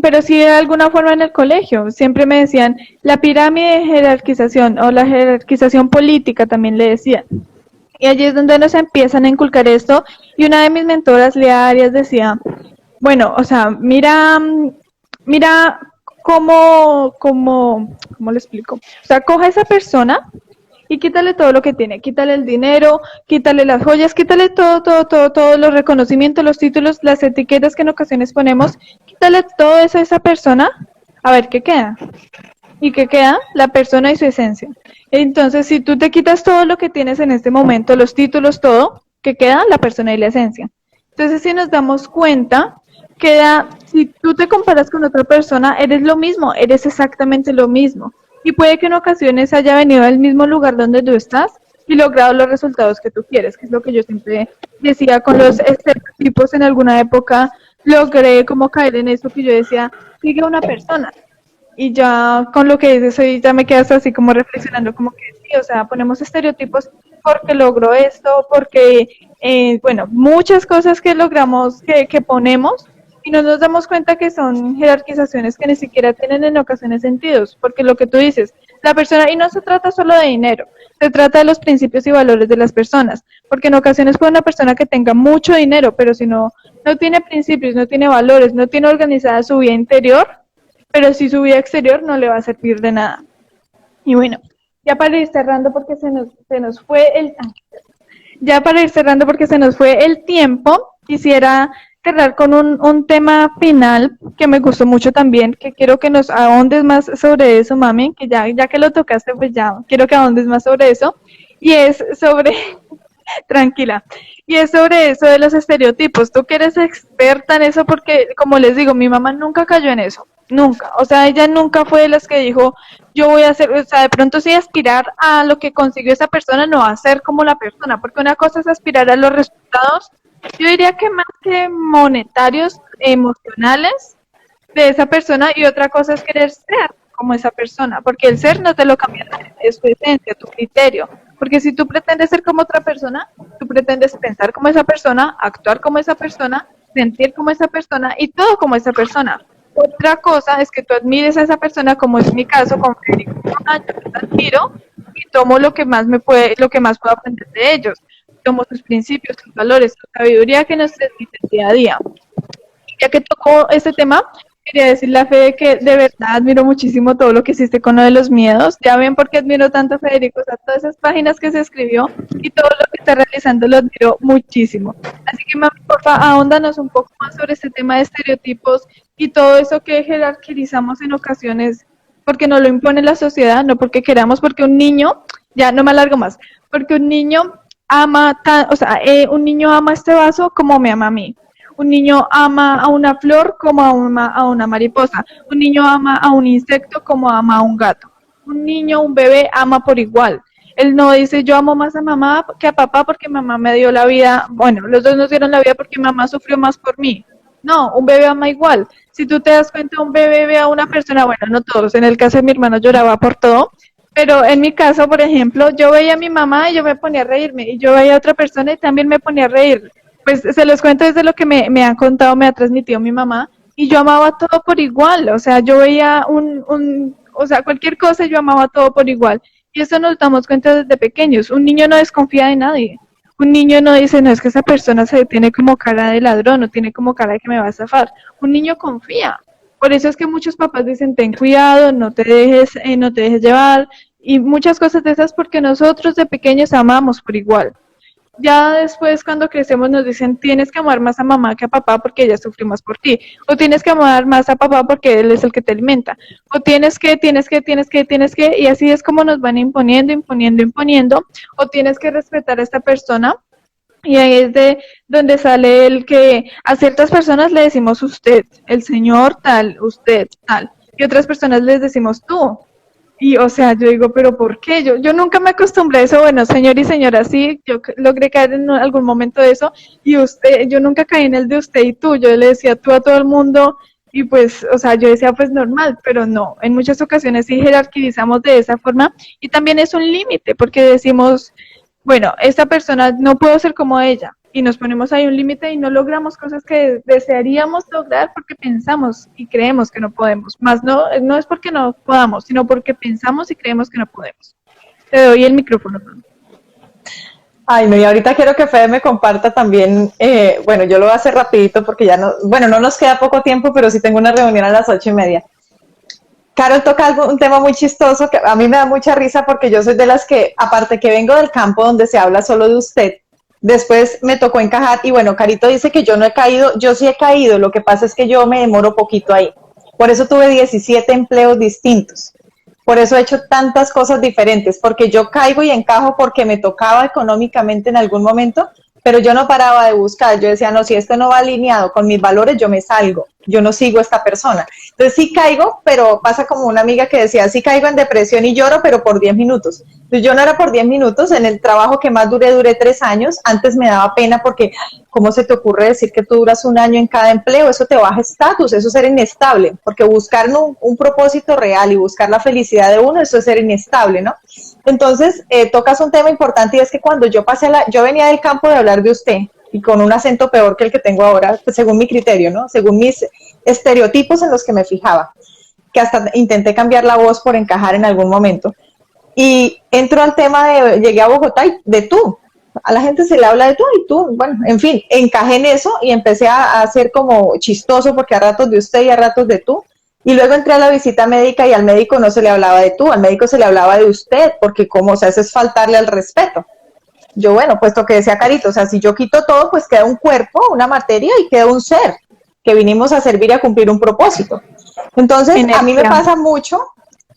Pero sí de alguna forma en el colegio, siempre me decían, la pirámide de jerarquización, o la jerarquización política también le decían. Y allí es donde nos empiezan a inculcar esto, y una de mis mentoras, Lea Arias, decía, bueno, o sea, mira cómo le explico. O sea, coja a esa persona y quítale todo lo que tiene, quítale el dinero, quítale las joyas, quítale todos los reconocimientos, los títulos, las etiquetas que en ocasiones ponemos, quítale todo eso a esa persona, a ver qué queda. ¿Y qué queda? La persona y su esencia. Entonces, si tú te quitas todo lo que tienes en este momento, los títulos, todo, que queda la persona y la esencia. Entonces, si nos damos cuenta, si tú te comparas con otra persona, eres lo mismo, eres exactamente lo mismo. Y puede que en ocasiones haya venido al mismo lugar donde tú estás y logrado los resultados que tú quieres, que es lo que yo siempre decía con los estereotipos. En alguna época logré como caer en eso que yo decía, sigue a una persona. Y ya con lo que dices hoy ya me quedas así como reflexionando, como que sí, o sea, ponemos estereotipos porque logro esto, porque, bueno, muchas cosas que logramos, que ponemos, y no nos damos cuenta que son jerarquizaciones que ni siquiera tienen en ocasiones sentidos, porque lo que tú dices, la persona, y no se trata solo de dinero, se trata de los principios y valores de las personas, porque en ocasiones puede una persona que tenga mucho dinero, pero si no tiene principios, no tiene valores, no tiene organizada su vida interior, pero si su vida exterior no le va a servir de nada. Y bueno, ya para ir cerrando porque se nos fue el tiempo, quisiera cerrar con un tema final que me gustó mucho también, que quiero que nos ahondes más sobre eso, mami, que ya que lo tocaste, pues ya quiero que ahondes más sobre eso, y es sobre, tranquila, y es sobre eso de los estereotipos. Tú que eres experta en eso, porque como les digo, mi mamá nunca cayó en eso, nunca, o sea, ella nunca fue de las que dijo, yo voy a hacer, o sea, de pronto sí aspirar a lo que consiguió esa persona, no a ser como la persona, porque una cosa es aspirar a los resultados, yo diría que más que monetarios, emocionales de esa persona, y otra cosa es querer ser como esa persona, porque el ser no te lo cambia, es tu esencia, tu criterio, porque si tú pretendes ser como otra persona, tú pretendes pensar como esa persona, actuar como esa persona, sentir como esa persona y todo como esa persona. Otra cosa es que tú admires a esa persona, como es mi caso con Federico. Yo los admiro y tomo lo que más puedo aprender de ellos. Tomo sus principios, sus valores, su sabiduría que nos transmite día a día. Ya que tocó este tema, quería decirle a Fede que de verdad admiro muchísimo todo lo que hiciste con lo de los miedos. Ya ven por qué admiro tanto a Federico, o sea, todas esas páginas que se escribió y todo lo que está realizando lo admiro muchísimo. Así que, mami, porfa, ahóndanos un poco más sobre este tema de estereotipos y todo eso que jerarquizamos en ocasiones porque nos lo impone la sociedad, no porque queramos, porque un niño, ya no me alargo más, porque un niño un niño ama este vaso como me ama a mí. Un niño ama a una flor como a una mariposa. Un niño ama a un insecto como ama a un gato. Un bebé ama por igual. Él no dice yo amo más a mamá que a papá porque mamá me dio la vida. Bueno, los dos nos dieron la vida porque mamá sufrió más por mí. No, un bebé ama igual. Si tú te das cuenta, un bebé ve a una persona, bueno, no todos, en el caso de mi hermano lloraba por todo, pero en mi caso, por ejemplo, yo veía a mi mamá y yo me ponía a reírme, y yo veía a otra persona y también me ponía a reír. Pues se los cuento desde lo que me han contado, me ha transmitido mi mamá, y yo amaba todo por igual, o sea, yo veía cualquier cosa, yo amaba todo por igual, y eso nos damos cuenta desde pequeños. Un niño no desconfía de nadie, un niño no dice, no, es que esa persona se tiene como cara de ladrón, o tiene como cara de que me va a estafar. Un niño confía. Por eso es que muchos papás dicen, ten cuidado, no te dejes llevar, y muchas cosas de esas, porque nosotros de pequeños amamos por igual. Ya después, cuando crecemos, nos dicen, tienes que amar más a mamá que a papá porque ella sufrió más por ti, o tienes que amar más a papá porque él es el que te alimenta, o tienes que, y así es como nos van imponiendo, o tienes que respetar a esta persona. Y ahí es de donde sale el que a ciertas personas le decimos usted, el señor tal, usted tal, y otras personas les decimos tú. Y o sea, yo digo, pero ¿por qué? Yo nunca me acostumbré a eso, bueno, señor y señora, sí, yo logré caer en algún momento de eso, y usted, yo nunca caí en el de usted y tú, yo le decía tú a todo el mundo, y pues, o sea, yo decía pues normal, pero no, en muchas ocasiones sí jerarquizamos de esa forma, y también es un límite, porque decimos, bueno, esta persona no puedo ser como ella, y nos ponemos ahí un límite y no logramos cosas que desearíamos lograr porque pensamos y creemos que no podemos. Más no es porque no podamos, sino porque pensamos y creemos que no podemos. Te doy el micrófono. Ay, no, y ahorita quiero que Fede me comparta también, bueno, yo lo voy a hacer rapidito porque ya no nos queda poco tiempo, pero sí tengo una reunión a las 8:30. Carol toca un tema muy chistoso que a mí me da mucha risa porque yo soy de las que, aparte que vengo del campo donde se habla solo de usted, después me tocó encajar y bueno, Carito dice que yo no he caído, yo sí he caído, lo que pasa es que yo me demoro poquito ahí. Por eso tuve 17 empleos distintos. Por eso he hecho tantas cosas diferentes, porque yo caigo y encajo porque me tocaba económicamente en algún momento, pero yo no paraba de buscar, yo decía, no, si esto no va alineado con mis valores, yo me salgo, yo no sigo a esta persona. Entonces sí caigo, pero pasa como una amiga que decía, sí caigo en depresión y lloro, pero por 10 minutos. Entonces yo no era por 10 minutos, en el trabajo que más duré 3 años, antes me daba pena porque, ¿cómo se te ocurre decir que tú duras 1 año en cada empleo? Eso te baja estatus, eso es ser inestable, porque buscar un propósito real y buscar la felicidad de uno, eso es ser inestable, ¿no? Entonces, tocas un tema importante y es que cuando yo yo venía del campo de hablar de usted y con un acento peor que el que tengo ahora, pues según mi criterio, ¿no? Según mis estereotipos en los que me fijaba, que hasta intenté cambiar la voz por encajar en algún momento. Y entro al tema llegué a Bogotá y de tú. A la gente se le habla de tú y tú, bueno, en fin, encajé en eso y empecé a hacer como chistoso porque a ratos de usted y a ratos de tú. Y luego entré a la visita médica y al médico no se le hablaba de tú, al médico se le hablaba de usted, porque como, o sea, eso es faltarle al respeto. Yo, bueno, puesto que decía Carito, o sea, si yo quito todo, pues queda un cuerpo, una materia y queda un ser, que vinimos a servir y a cumplir un propósito. Entonces, energía. A mí me pasa mucho,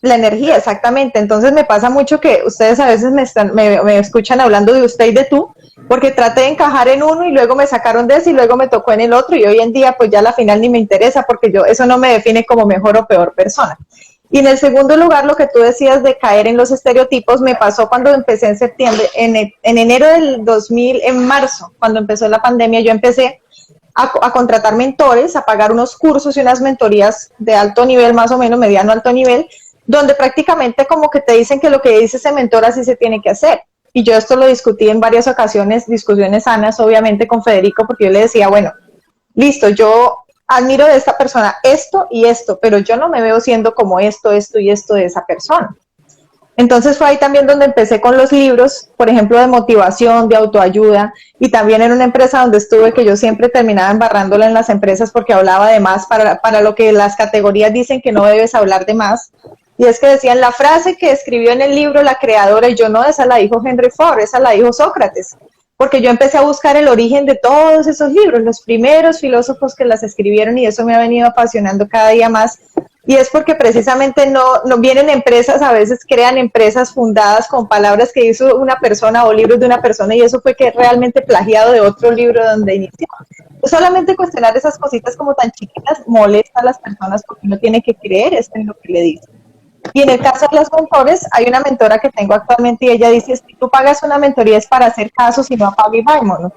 la energía, exactamente, entonces me pasa mucho que ustedes a veces me escuchan hablando de usted y de tú, porque traté de encajar en uno y luego me sacaron de ese y luego me tocó en el otro y hoy en día pues ya a la final ni me interesa porque eso no me define como mejor o peor persona. Y en el segundo lugar, lo que tú decías de caer en los estereotipos me pasó cuando empecé en septiembre, en enero del 2000, en marzo, cuando empezó la pandemia, yo empecé a contratar mentores, a pagar unos cursos y unas mentorías de alto nivel, más o menos mediano alto nivel, donde prácticamente como que te dicen que lo que dice ese mentor así se tiene que hacer. Y yo esto lo discutí en varias ocasiones, discusiones sanas, obviamente, con Federico, porque yo le decía, bueno, listo, yo admiro de esta persona esto y esto, pero yo no me veo siendo como esto y esto de esa persona. Entonces fue ahí también donde empecé con los libros, por ejemplo, de motivación, de autoayuda, y también en una empresa donde estuve que yo siempre terminaba embarrándola en las empresas porque hablaba de más para lo que las categorías dicen que no debes hablar de más. Y es que decían la frase que escribió en el libro la creadora, y yo no, esa la dijo Henry Ford, esa la dijo Sócrates, porque yo empecé a buscar el origen de todos esos libros, los primeros filósofos que las escribieron, y eso me ha venido apasionando cada día más. Y es porque precisamente no vienen empresas, a veces crean empresas fundadas con palabras que hizo una persona o libros de una persona, y eso fue que realmente plagiado de otro libro donde inició. Solamente cuestionar esas cositas como tan chiquitas molesta a las personas porque uno tiene que creer esto en lo que le dicen. Y en el caso de los mentores, hay una mentora que tengo actualmente y ella dice, si tú pagas una mentoría es para hacer caso, si no apaga y vámonos.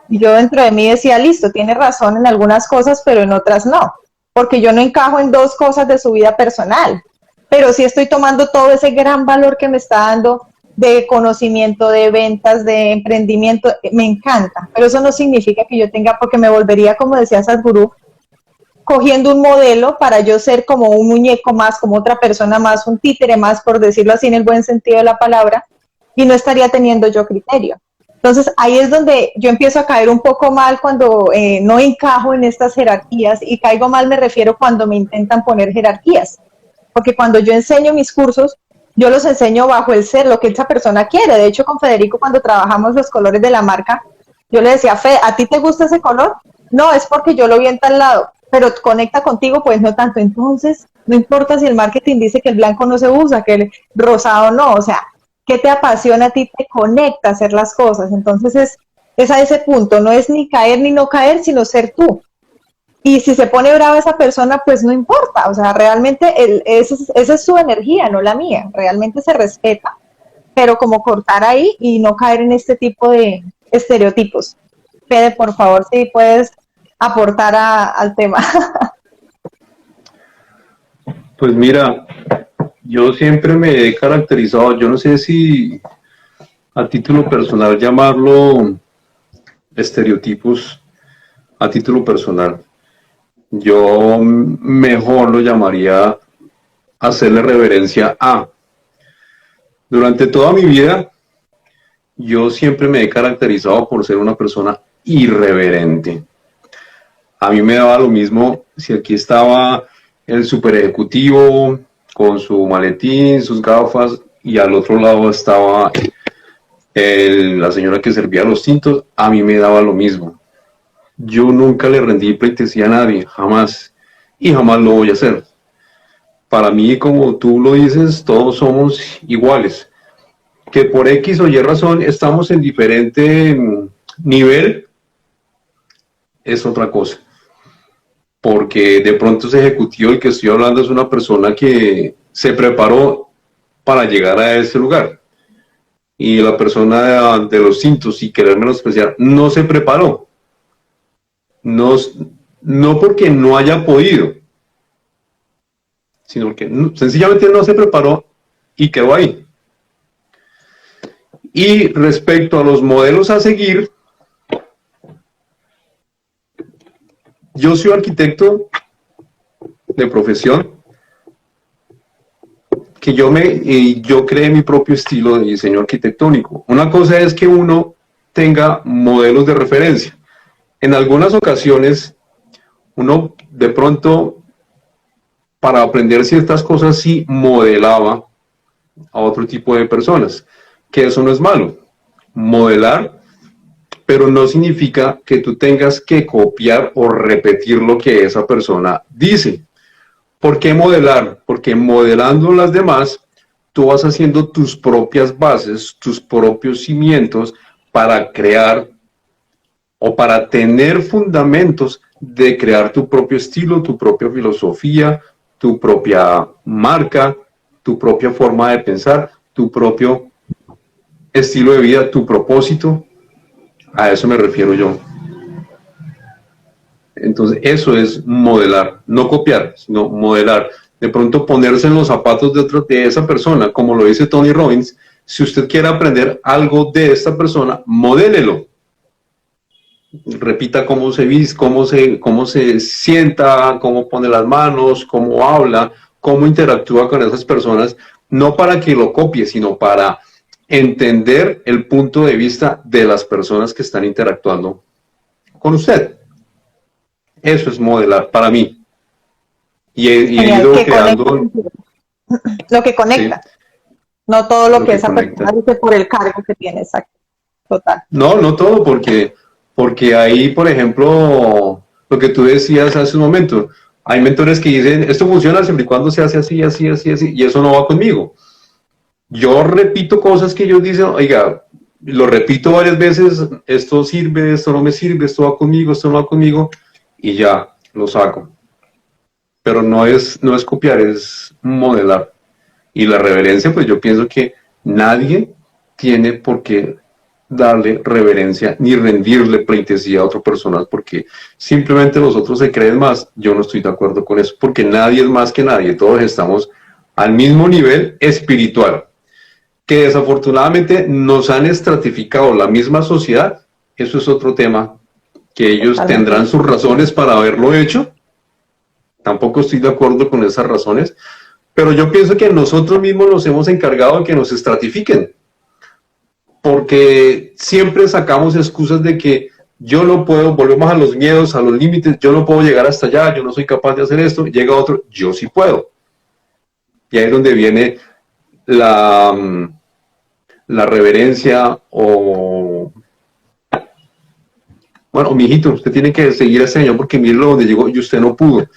Y yo dentro de mí decía, listo, tiene razón en algunas cosas, pero en otras no, porque yo no encajo en 2 cosas de su vida personal, pero sí estoy tomando todo ese gran valor que me está dando de conocimiento, de ventas, de emprendimiento, me encanta, pero eso no significa que yo tenga, porque me volvería, como decía Sadhguru, cogiendo un modelo para yo ser como un muñeco más, como otra persona más, un títere más, por decirlo así en el buen sentido de la palabra, y no estaría teniendo yo criterio. Entonces ahí es donde yo empiezo a caer un poco mal cuando no encajo en estas jerarquías, y caigo mal me refiero cuando me intentan poner jerarquías, porque cuando yo enseño mis cursos, yo los enseño bajo el ser, lo que esa persona quiere. De hecho, con Federico, cuando trabajamos los colores de la marca, yo le decía, Fe, ¿a ti te gusta ese color? No, es porque yo lo vi en tal lado, pero conecta contigo, pues no tanto. Entonces, no importa si el marketing dice que el blanco no se usa, que el rosado no, o sea, ¿qué te apasiona a ti? Te conecta a hacer las cosas. Entonces, es a ese punto, no es ni caer ni no caer, sino ser tú. Y si se pone brava esa persona, pues no importa, o sea, realmente esa es su energía, no la mía, realmente se respeta, pero como cortar ahí y no caer en este tipo de estereotipos. Fede, por favor, si puedes aportar al tema. Pues mira, yo siempre me he caracterizado, yo no sé si a título personal llamarlo estereotipos, a título personal. Yo mejor lo llamaría hacerle reverencia a. Durante toda mi vida, yo siempre me he caracterizado por ser una persona irreverente. A mí me daba lo mismo si aquí estaba el super ejecutivo con su maletín, sus gafas, y al otro lado estaba la señora que servía los tintos, a mí me daba lo mismo. Yo nunca le rendí pleitesía a nadie, jamás, y jamás lo voy a hacer. Para mí, como tú lo dices, todos somos iguales. Que por X o Y razón estamos en diferente Nivel es otra cosa, porque de pronto ese ejecutivo del que estoy hablando es una persona que se preparó para llegar a ese lugar, y la persona de los cintos y querer menospreciar no se preparó, no, no porque no haya podido, sino que sencillamente no se preparó y quedó ahí. Y respecto a los modelos a seguir, yo soy arquitecto de profesión, que yo creé mi propio estilo de diseño arquitectónico. Una cosa es que uno tenga modelos de referencia. En algunas ocasiones, uno de pronto, para aprender ciertas cosas, sí modelaba a otro tipo de personas, que eso no es malo. Modelar, pero no significa que tú tengas que copiar o repetir lo que esa persona dice. ¿Por qué modelar? Porque modelando las demás, tú vas haciendo tus propias bases, tus propios cimientos para crear o para tener fundamentos de crear tu propio estilo, tu propia filosofía, tu propia marca, tu propia forma de pensar, tu propio estilo de vida, tu propósito. A eso me refiero yo. Entonces, eso es modelar, no copiar, sino modelar. De pronto ponerse en los zapatos de esa persona, como lo dice Tony Robbins. Si usted quiere aprender algo de esta persona, modélelo. Repita cómo se viste, cómo se sienta, cómo pone las manos, cómo habla, cómo interactúa con esas personas, no para que lo copie, sino para entender el punto de vista de las personas que están interactuando con usted. Eso es modelar para mí. Y he ido creando lo que conecta, sí. No todo lo que esa conecta. Persona dice por el cargo que tiene, exacto. Total. No todo, porque ahí, por ejemplo, lo que tú decías hace un momento, hay mentores que dicen, esto funciona siempre y cuando se hace así, y eso no va conmigo. Yo repito cosas que ellos dicen, oiga, lo repito varias veces, esto sirve, esto no me sirve, esto va conmigo, esto no va conmigo, y ya, lo saco. Pero no es copiar, es modelar. Y la reverencia, pues yo pienso que nadie tiene por qué darle reverencia ni rendirle pleitesía a otra persona porque simplemente los otros se creen más. Yo no estoy de acuerdo con eso, porque nadie es más que nadie, todos estamos al mismo nivel espiritual. Que desafortunadamente nos han estratificado la misma sociedad, eso es otro tema, que ellos tendrán sus razones para haberlo hecho. Tampoco estoy de acuerdo con esas razones, pero yo pienso que nosotros mismos nos hemos encargado de que nos estratifiquen, porque siempre sacamos excusas de que yo no puedo, volvemos a los miedos, a los límites, yo no puedo llegar hasta allá, yo no soy capaz de hacer esto, llega otro, yo sí puedo. Y ahí es donde viene la reverencia o... Bueno, mijito, usted tiene que seguir a ese señor porque mire donde llegó y usted no pudo.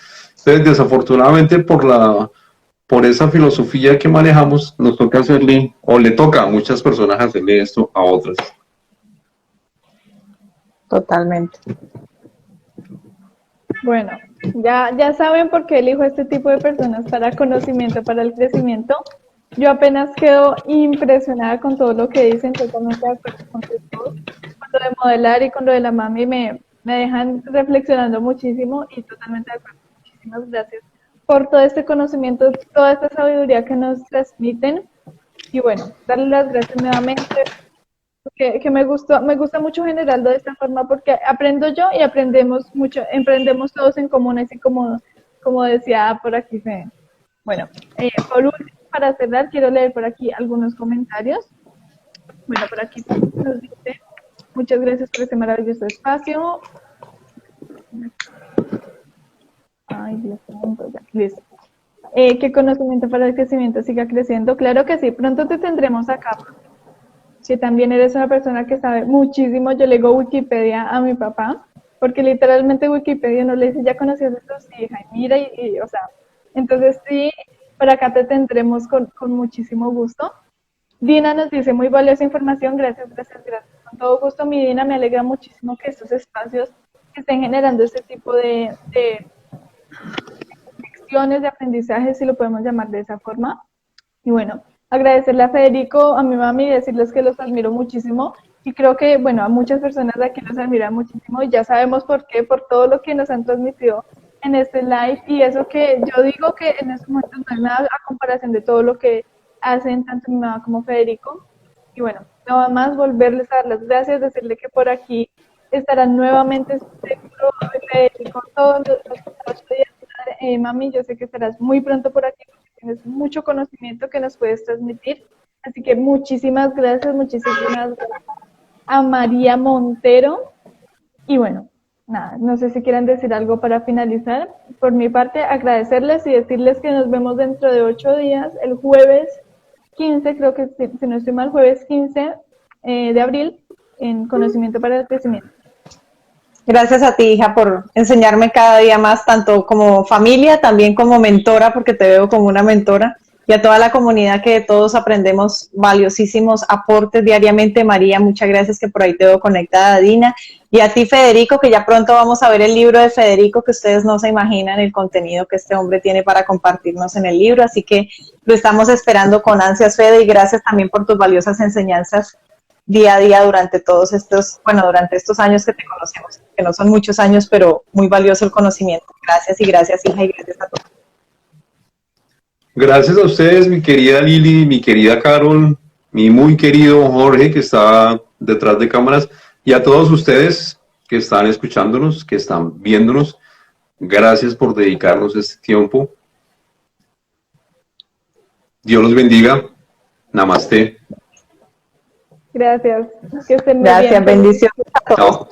Entonces, desafortunadamente, por esa filosofía que manejamos, nos toca hacerle, o le toca a muchas personas hacerle esto a otras. Totalmente. Bueno, ya saben por qué elijo este tipo de personas para conocimiento, para el crecimiento. Yo apenas quedo impresionada con todo lo que dicen, totalmente de acuerdo con todo. Con lo de modelar y con lo de la mami me dejan reflexionando muchísimo y totalmente de acuerdo. Muchísimas gracias por todo este conocimiento, toda esta sabiduría que nos transmiten. Y bueno, darles las gracias nuevamente, que me gusta mucho Generaldo de esta forma, porque aprendo yo y aprendemos mucho, emprendemos todos en común, así como decía por aquí. Bueno, por último, para cerrar, quiero leer por aquí algunos comentarios. Bueno, por aquí nos dice, muchas gracias por este maravilloso espacio. Ay, Dios mío, ya, listo. ¿Qué conocimiento para el crecimiento siga creciendo? Claro que sí, pronto te tendremos acá. Si también eres una persona que sabe muchísimo, yo le digo Wikipedia a mi papá, porque literalmente Wikipedia no le dice, ya conocías esto, sí, hija, y mira, y o sea, entonces sí, por acá te tendremos con muchísimo gusto. Dina nos dice, muy valiosa información, gracias con todo gusto, mi Dina, me alegra muchísimo que estos espacios estén generando este tipo de lecciones, de aprendizaje, si lo podemos llamar de esa forma. Y bueno, agradecerle a Federico, a mi mami, y decirles que los admiro muchísimo. Y creo que, bueno, a muchas personas de aquí los admiran muchísimo y ya sabemos por qué, por todo lo que nos han transmitido en este live. Y eso que yo digo que en estos momentos no es nada a comparación de todo lo que hacen tanto mi mamá como Federico. Y bueno, nada más volverles a dar las gracias, decirle que por aquí estarán nuevamente seguro Federico todos los 8 días. Mami, yo sé que estarás muy pronto por aquí porque tienes mucho conocimiento que nos puedes transmitir. Así que muchísimas gracias a María Montero. Y bueno, nada, no sé si quieren decir algo para finalizar. Por mi parte, agradecerles y decirles que nos vemos dentro de 8 días, el jueves 15, creo que si no estoy mal, jueves 15 de abril, en Conocimiento para el Crecimiento. Gracias a ti, hija, por enseñarme cada día más, tanto como familia, también como mentora, porque te veo como una mentora, y a toda la comunidad que todos aprendemos valiosísimos aportes diariamente. María, muchas gracias, que por ahí te veo conectada, Dina, y a ti, Federico, que ya pronto vamos a ver el libro de Federico, que ustedes no se imaginan el contenido que este hombre tiene para compartirnos en el libro, así que lo estamos esperando con ansias, Fede, y gracias también por tus valiosas enseñanzas día a día durante durante estos años que te conocemos, que no son muchos años, pero muy valioso el conocimiento. Gracias y gracias, hija, y gracias a todos. Gracias a ustedes, mi querida Lili, mi querida Carol, mi muy querido Jorge, que está detrás de cámaras, y a todos ustedes que están escuchándonos, que están viéndonos. Gracias por dedicarnos este tiempo. Dios los bendiga. Namaste. Gracias. Que estén muy Gracias, bien. bendiciones a todos. Chao.